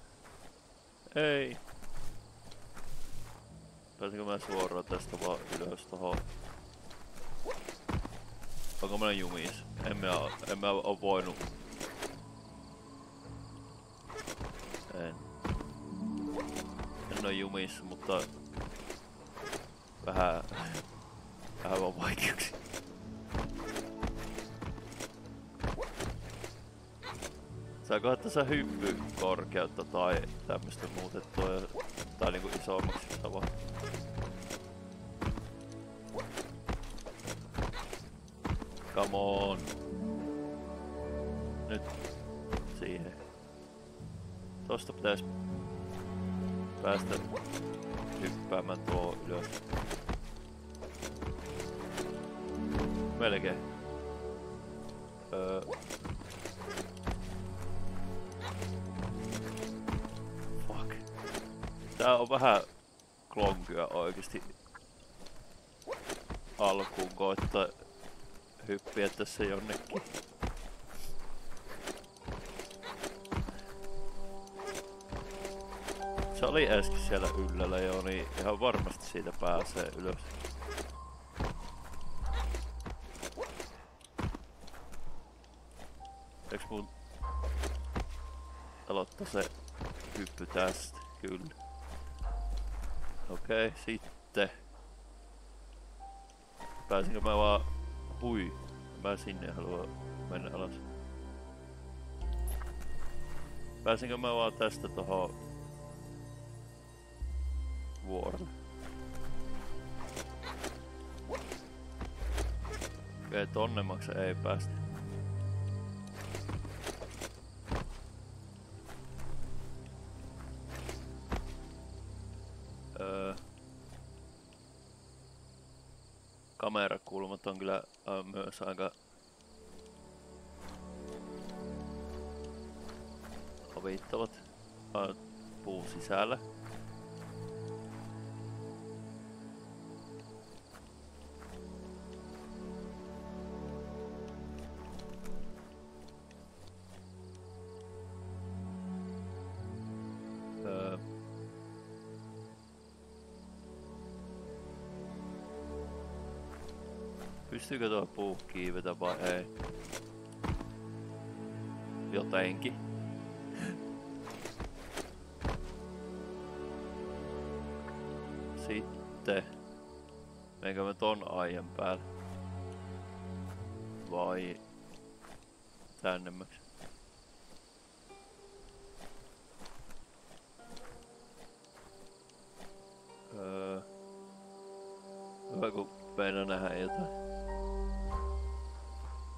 Ei. Pääsinkö mä suoraan tästä vaan ylös tohon? Onko mä jumis? En mä oo voinut. En oo jumis, mutta vähän vaan vaikeuksia. Saakohan tässä hyppykorkeutta tai tämmöstä muutettua tai niinku isommaksi vaan? Come on. Nyt siihen. Tosta pitäis päästä hyppäämään tuo ylös. Melkein. Fuck. Tää on vähän klonkyä oikeesti. Alkuun koittaa hyppiä tässä jonnekin. Se oli äsken siellä yllällä jo, niin ihan varmasti siitä pääsee ylös. Eiks mun aloittaa se hyppy tästä? Kyllä. Okei, sitten. Pääsinkö mä vaan... Hui, mä sinne haluan mennä alas. Pääsinkö mä vaan tästä tohon vuorelle? Okei, tonne maksa ei päästä. Kamerakulmat on kyllä myös aika avittavat puun sisällä. Pystyykö tuo puu kiivetä vai ei? Jotenkin. Sitten. Menkö mä ton aijan päälle? Vai tännemmäksi? hyvä kun meinaa nähdä jotain.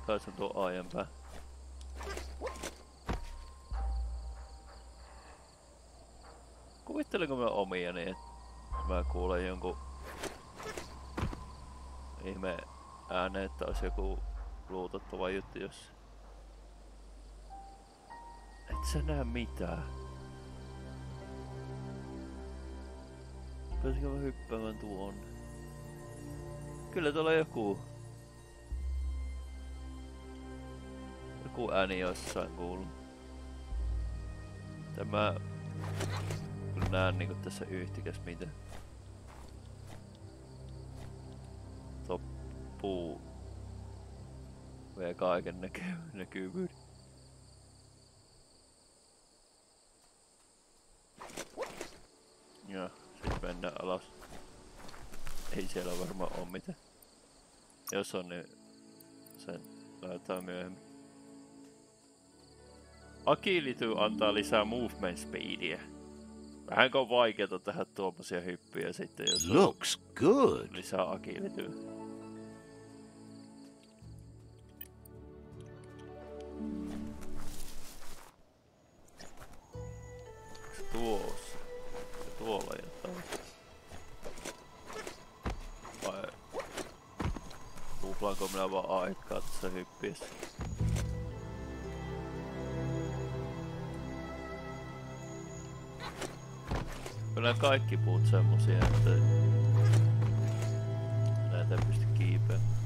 Kai se on tuo aiempää. Kuvittelenko mä omia niin, että mä kuulen jonkun ihme äänen, että olisi joku luutottava juttu jos... Et sä näe mitään. Pääsinkö mä hyppäämään tuonne? Kyllä tuolla joku ääni jossain kuuluu. Tämä kyllä näen niinku tässä yhtikäs miten. Tuo puu vie kaiken näkyvyyden. Ja sit mennään alas. Ei siellä varmaan oo mitään. Jos on niin sen laitetaan myöhemmin. Agility antaa lisää movement speedia. Vähänkö on vaikeeta tehdä tuommoisia hyppyjä sitten jos Looks good. Lisää agilityä. Tuossa. Ja tuolla jotain. Vai tuhlaanko minä vaan aikaa tässä hyppiessä? Kyllä kaikki puut semmosia, että näitä ei pysty kiipeämään.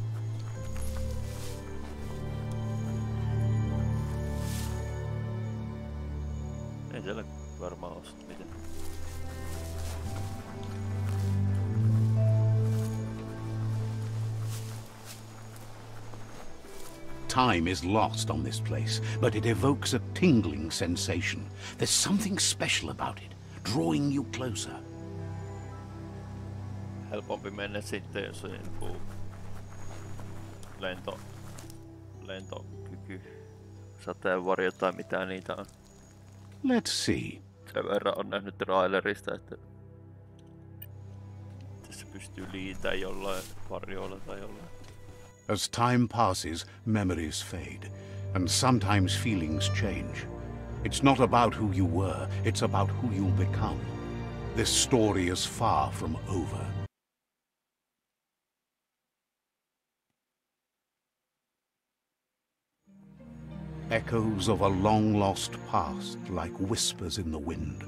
Ei siellä varmaan oo sit mitään. Time is lost on this place, but it evokes a tingling sensation. There's something special about it, drawing you closer. Helpompi mennä sitten, jos on joku lentokyky, sateenvarjo tai mitä niitä on. Let's see. Sen verran on nähnyt trailerista, että tässä pystyy liitämään jollain varjoilla tai jollain. As time passes, memories fade, and sometimes feelings change. It's not about who you were, it's about who you'll become. This story is far from over. Echoes of a long-lost past, like whispers in the wind.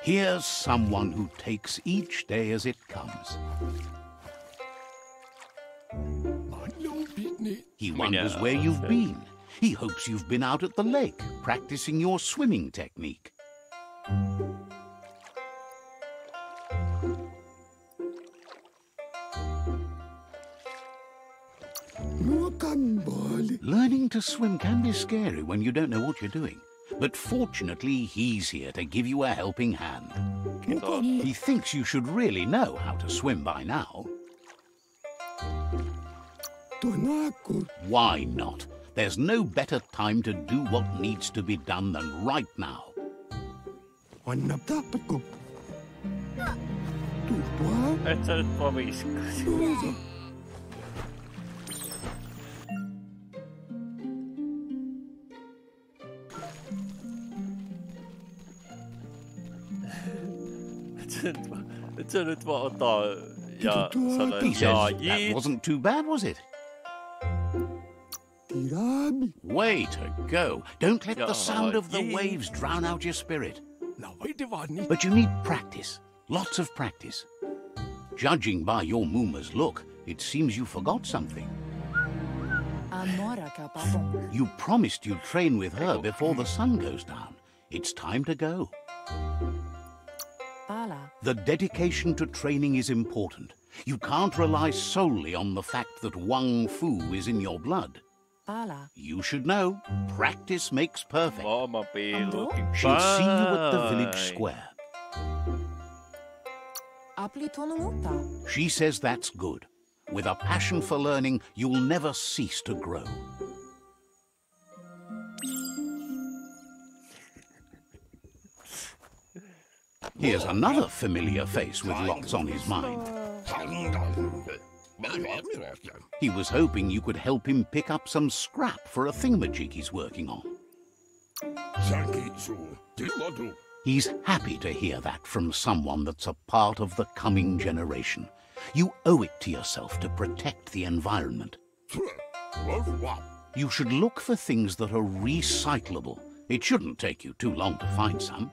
Here's someone who takes each day as it comes. He wonders where you've been. He hopes you've been out at the lake, practicing your swimming technique. Learning to swim can be scary when you don't know what you're doing. But fortunately, he's here to give you a helping hand. He thinks you should really know how to swim by now. Why not? There's no better time to do what needs to be done than right now. Et sä nyt vaan viskasi. Et sä nyt vaan ottaa ja sano, He says that wasn't too bad, was it? Way to go. Don't let the sound of the waves drown out your spirit. But you need practice. Lots of practice. Judging by your Mooma's look, it seems you forgot something. You promised you'd train with her before the sun goes down. It's time to go. The dedication to training is important. You can't rely solely on the fact that Wang Fu is in your blood. You should know, practice makes perfect. Mama be looking fine. She'll see you at the village square. She says that's good. With a passion for learning, you'll never cease to grow. Here's another familiar face with lots on his mind. He was hoping you could help him pick up some scrap for a thingamajig he's working on. He's happy to hear that from someone that's a part of the coming generation. You owe it to yourself to protect the environment. You should look for things that are recyclable. It shouldn't take you too long to find some.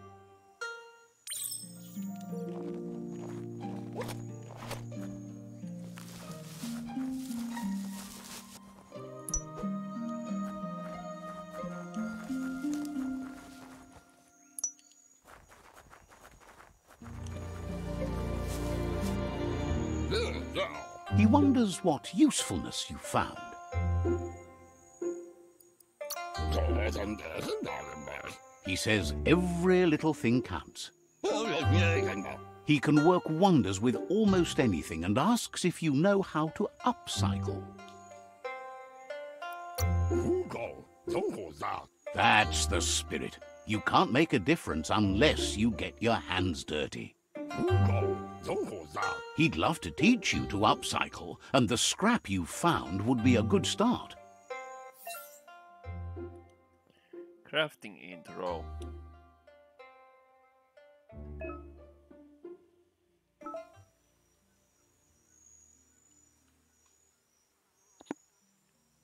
He wonders what usefulness you found. He says every little thing counts. He can work wonders with almost anything and asks if you know how to upcycle. That's the spirit. You can't make a difference unless you get your hands dirty. He'd love to teach you to upcycle, and the scrap you found would be a good start. Crafting intro.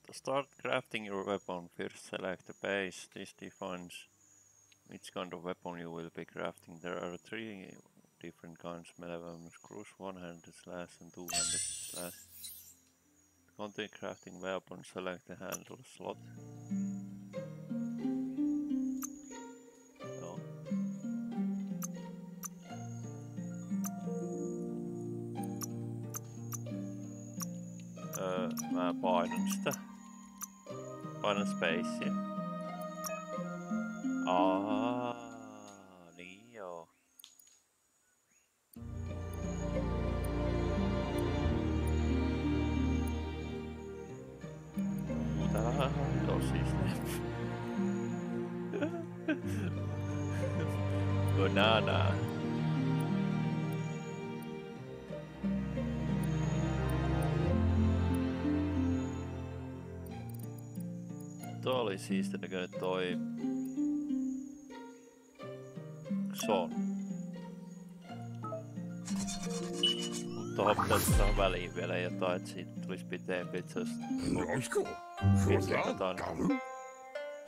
To start crafting your weapon, first select the base. This defines which kind of weapon you will be crafting. There are 3 different kinds: melee weapons, screws, one-handed slash and two-handed slash. To continue crafting weapon, select the handle slot. No. Mä painan sitä. Painan spacea. Niin joo. Tää on tosi banana. Tuo oli siisti näköinen toi Xon. Mutta tohon pitäisi saada väliin vielä jotain, että siitä tulisi pitempi itse asiassa.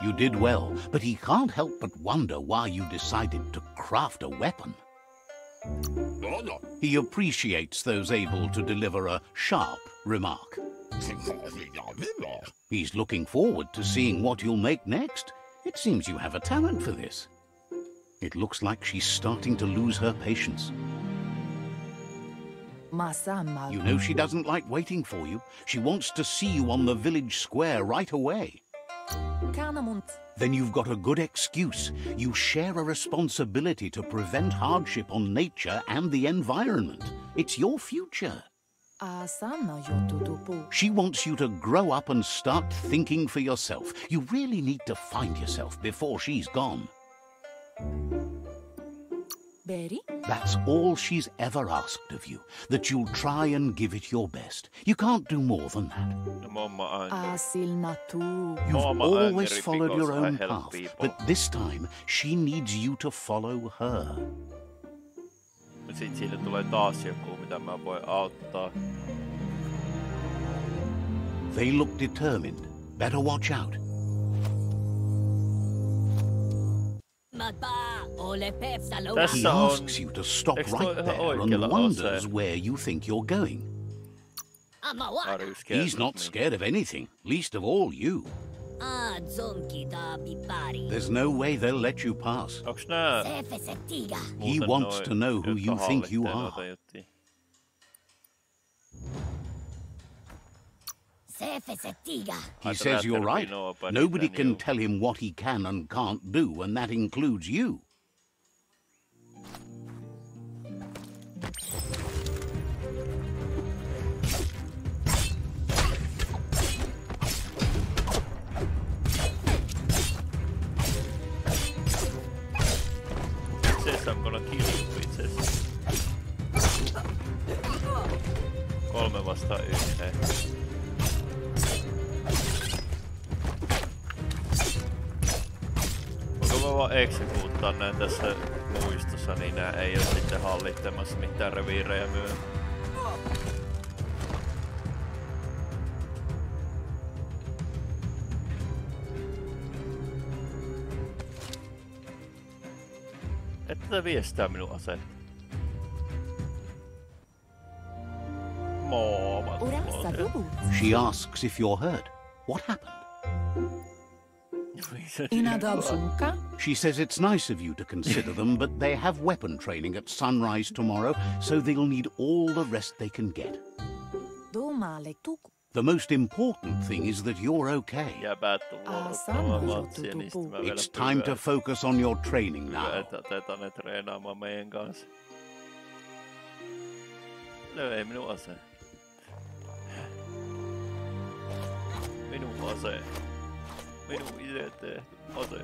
You did well, but he can't help but wonder why you decided to craft a weapon. He appreciates those able to deliver a sharp remark. He's looking forward to seeing what you'll make next. It seems you have a talent for this. It looks like she's starting to lose her patience. You know she doesn't like waiting for you. She wants to see you on the village square right away. Then you've got a good excuse. You share a responsibility to prevent hardship on nature and the environment. It's your future. She wants you to grow up and start thinking for yourself. You really need to find yourself before she's gone. That's all she's ever asked of you, that you'll try and give it your best. You can't do more than that. You've always followed your own path, but this time she needs you to follow her. Sitten siitä tulee taas joku, mitä mä voin auttaa. They look determined. Better watch out. He asks you to stop right there and wonders where you think you're going. He's not scared of anything, least of all you. There's no way they'll let you pass. He wants to know who you think you are. He says you're right. Nobody can tell him what he can and can't do, and that includes you. I'm gonna kill you, 3 vastaan 1. Voinko mä vaan eksekuuttaa nää tässä muistossa, niin nää ei oo sitten hallittamassa mitään reviirejä myöhemmin. Että viestää minun aseet. She asks if you're hurt. What happened? She says it's nice of you to consider them, but they have weapon training at sunrise tomorrow, so they'll need all the rest they can get. The most important thing is that you're okay. It's time to focus on your training now. Löi minun ase. Minun ase. Minun itse ase.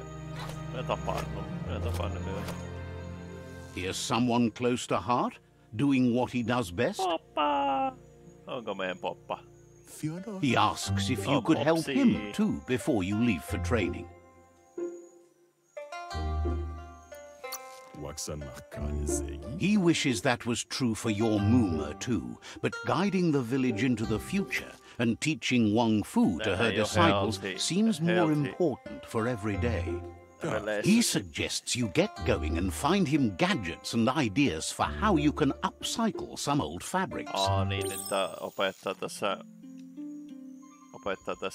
Mä tapaan ne myöhemmin. Here's someone close to heart, doing what he does best. Poppa! Onko meidän poppa? He asks if you could help him too before you leave for training. He wishes that was true for your Mooma too, but guiding the village into the future and teaching Wang Fu to her disciples seems more important for every day. He suggests you get going and find him gadgets and ideas for how you can upcycle some old fabrics. Niin, että opettaa tässä,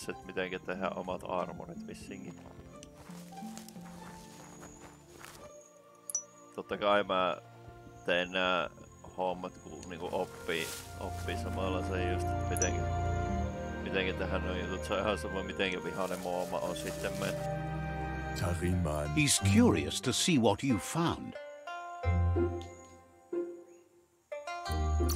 että miten tehdään omat armorit vissinkin. Totta kai mä teen nää hommat, kun niinku oppii samalla se just, että mitenkin tehdään nuo jutut. Se on ihan sama, mitenkin vihainen mooma on sitten mennyt. He's curious to see what you found.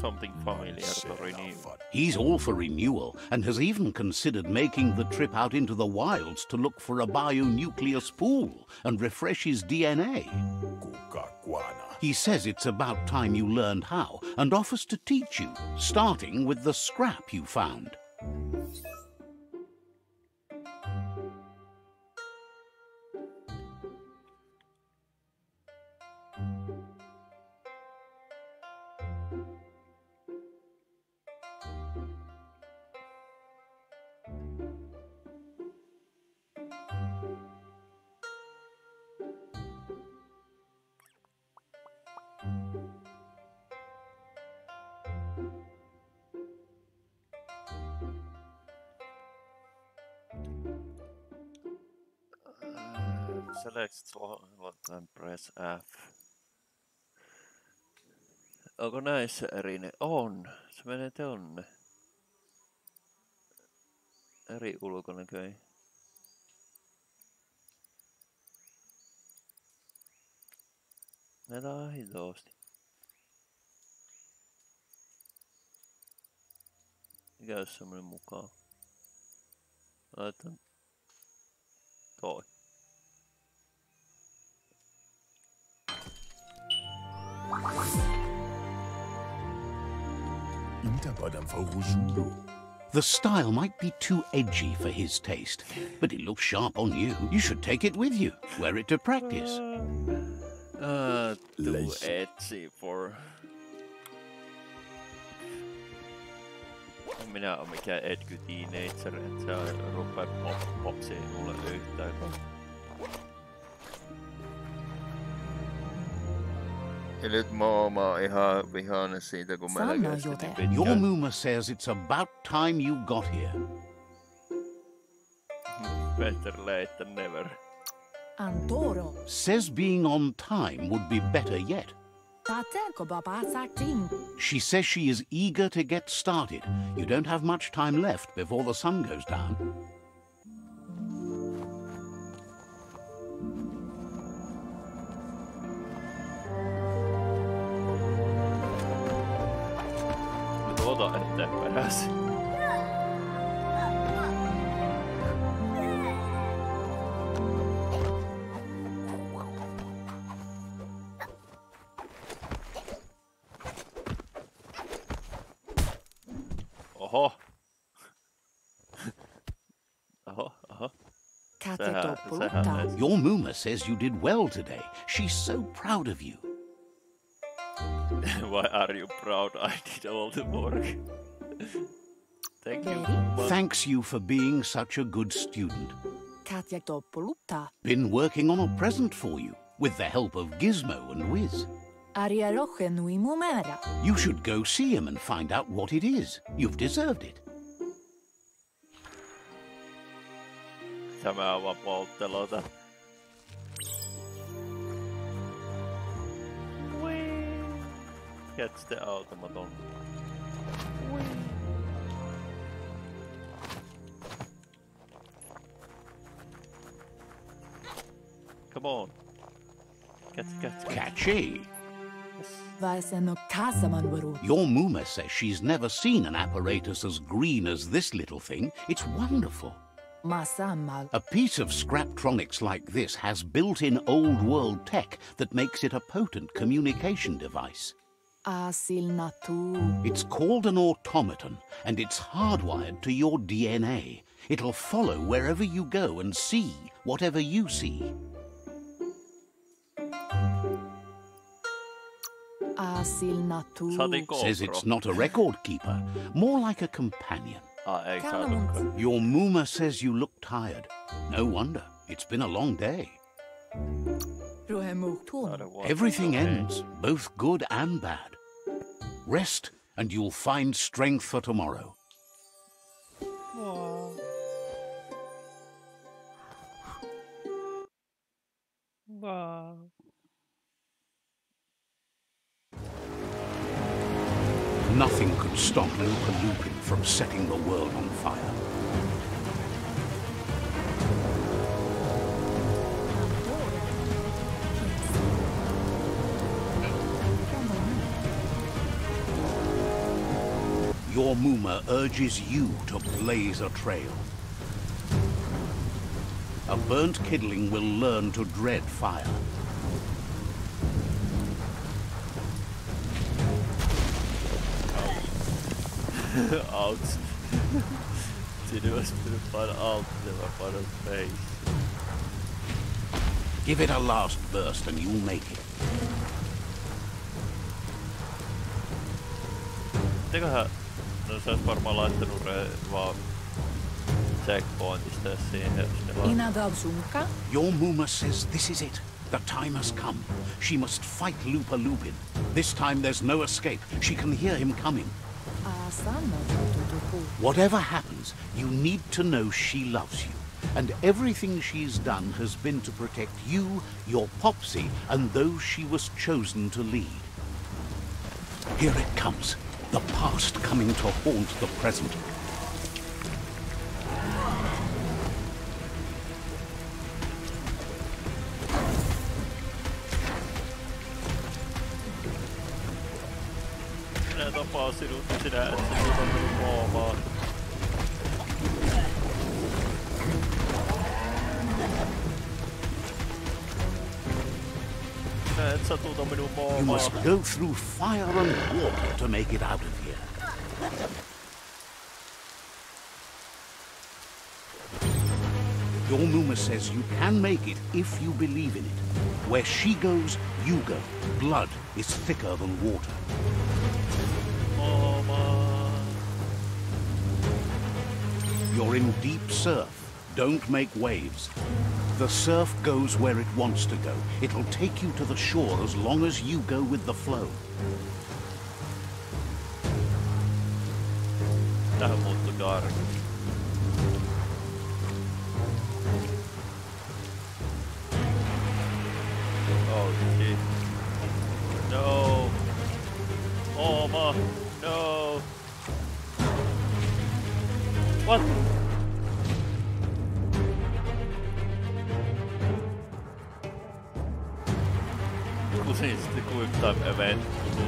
Something familiar to renew. He's all for renewal and has even considered making the trip out into the wilds to look for a bionucleus pool and refresh his DNA. He says it's about time you learned how and offers to teach you, starting with the scrap you found. Select and press F. Onko näissä erinen? On. Se menee tonne. Eri ulkonäköi. Näitä on hitosti. Mikä olisi semmonen mukaan? Laitan toi. The style might be too edgy for his taste, but it looks sharp on you. You should take it with you. Wear it to practice. Too edgy for... Minä oon mikään edgy teenager, et se rupee popsiin mulle yhtään. Ja nyt Mooma on ihan vihainen siitä, kun meillä kesti niin pitkään. Your Mooma says it's about time you got here. Better late than never. Antoro. Says being on time would be better yet. She says she is eager to get started. You don't have much time left before the sun goes down. Tuota eteenpäin pääsi. Oho. Oho. Kateto Sehän poluttaa. ei. Your Muma says you did well today. She's so proud of you. Why are you proud? I did all the work. Thank you. Very. Thanks you for being such a good student. Kateto poluttaa. Been working on a present for you, with the help of Gizmo and Wiz. Ariaroche nui mumera. You should go see him and find out what it is. You've deserved it. Tämä on vaan poltteluita. Catch the automaton. Come on. Catch. Catchy. Vaiseno kasaman varu. Your Muma says she's never seen an apparatus as green as this little thing. It's wonderful. Masammal. A piece of Scraptronics like this has built-in old-world tech that makes it a potent communication device. Asil natu. It's called an automaton, and it's hardwired to your DNA. It'll follow wherever you go and see whatever you see. Asil natu. Saatiin Says GoPro. it's not a record keeper, more like a companion. Ei saatu. Kanamont. Your Muma says you look tired. No wonder. It's been a long day. Ruhemuhtun. Everything ends, both good and bad. Rest, and you'll find strength for tomorrow. Nothing could stop Lupa Lupin from setting the world on fire. Your Muma urges you to blaze a trail. A burnt kidling will learn to dread fire. Ouch. Siinä olisi pitänyt painaa alt ja mä painan space. Give it a last burst and you'll make it. Mitenköhän... No se olisi varmaan laittanut vaan checkpointista siihen. Inadavsunka. Your Muma says this is it. The time has come. She must fight Lupa Lupin. This time there's no escape. She can hear him coming. Whatever happens, you need to know she loves you. And everything she's done has been to protect you, your Popsy, and those she was chosen to lead. Here it comes. The past coming to haunt the present. Minä tapaan sinut ja sinä et se tuota minun moomaan. Sinä et satuta minun You moomaan. must go through fire and water to make it out of here. Your Muma says you can make it if you believe in it. Where she goes, you go. Blood is thicker than water. Moomaan. You're in deep surf. Don't make waves. The surf goes where it wants to go. It'll take you to the shore as long as you go with the flow. Tähän muuttui karku. Oh shit. No. Ooma. No. What? Kusin sitten quick time event, kun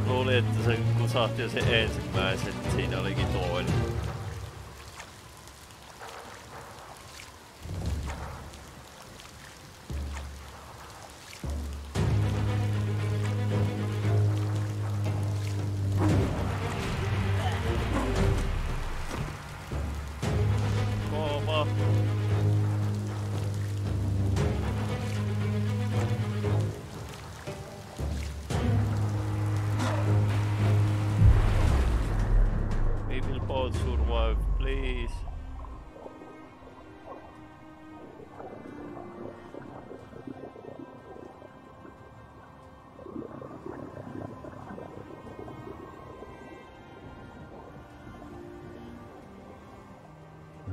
luuli, että se kusahti jo se ensimmäisen, siinä olikin toinen. Oh, survive, please.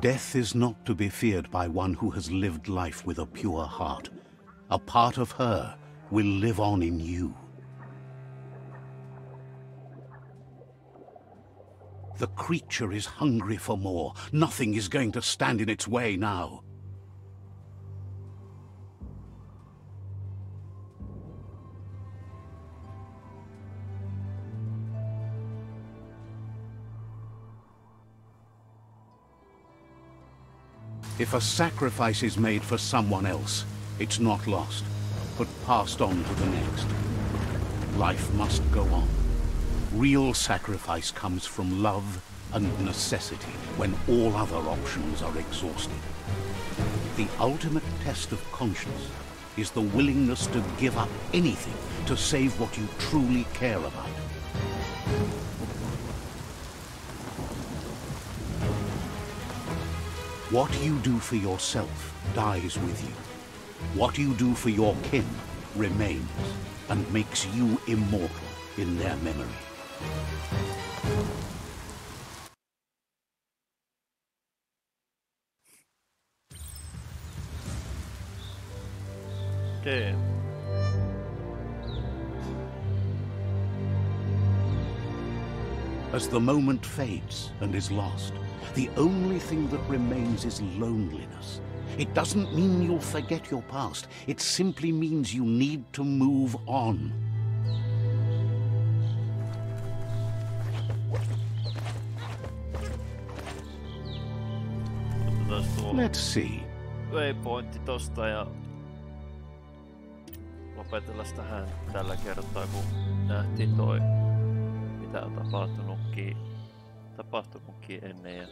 Death is not to be feared by one who has lived life with a pure heart. A part of her will live on in you. The creature is hungry for more. Nothing is going to stand in its way now. If a sacrifice is made for someone else, it's not lost, but passed on to the next. Life must go on. Real sacrifice comes from love and necessity when all other options are exhausted. The ultimate test of conscience is the willingness to give up anything to save what you truly care about. What you do for yourself dies with you. What you do for your kin remains and makes you immortal in their memory. Damn. As the moment fades and is lost, the only thing that remains is loneliness. It doesn't mean you'll forget your past. It simply means you need to move on. Let's see. Waypointti tosta ja lopetellaan tähän tällä kertaa, kun nähtiin toi mitä on tapahtunutkin ennen ja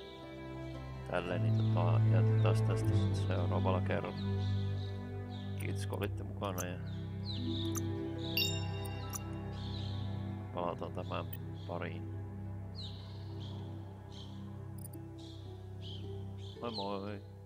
tälleen, niin jatketaan tästä sitten seuraavalla kerralla. Kiitos kun olitte mukana ja palataan tämän pariin. Moi moi!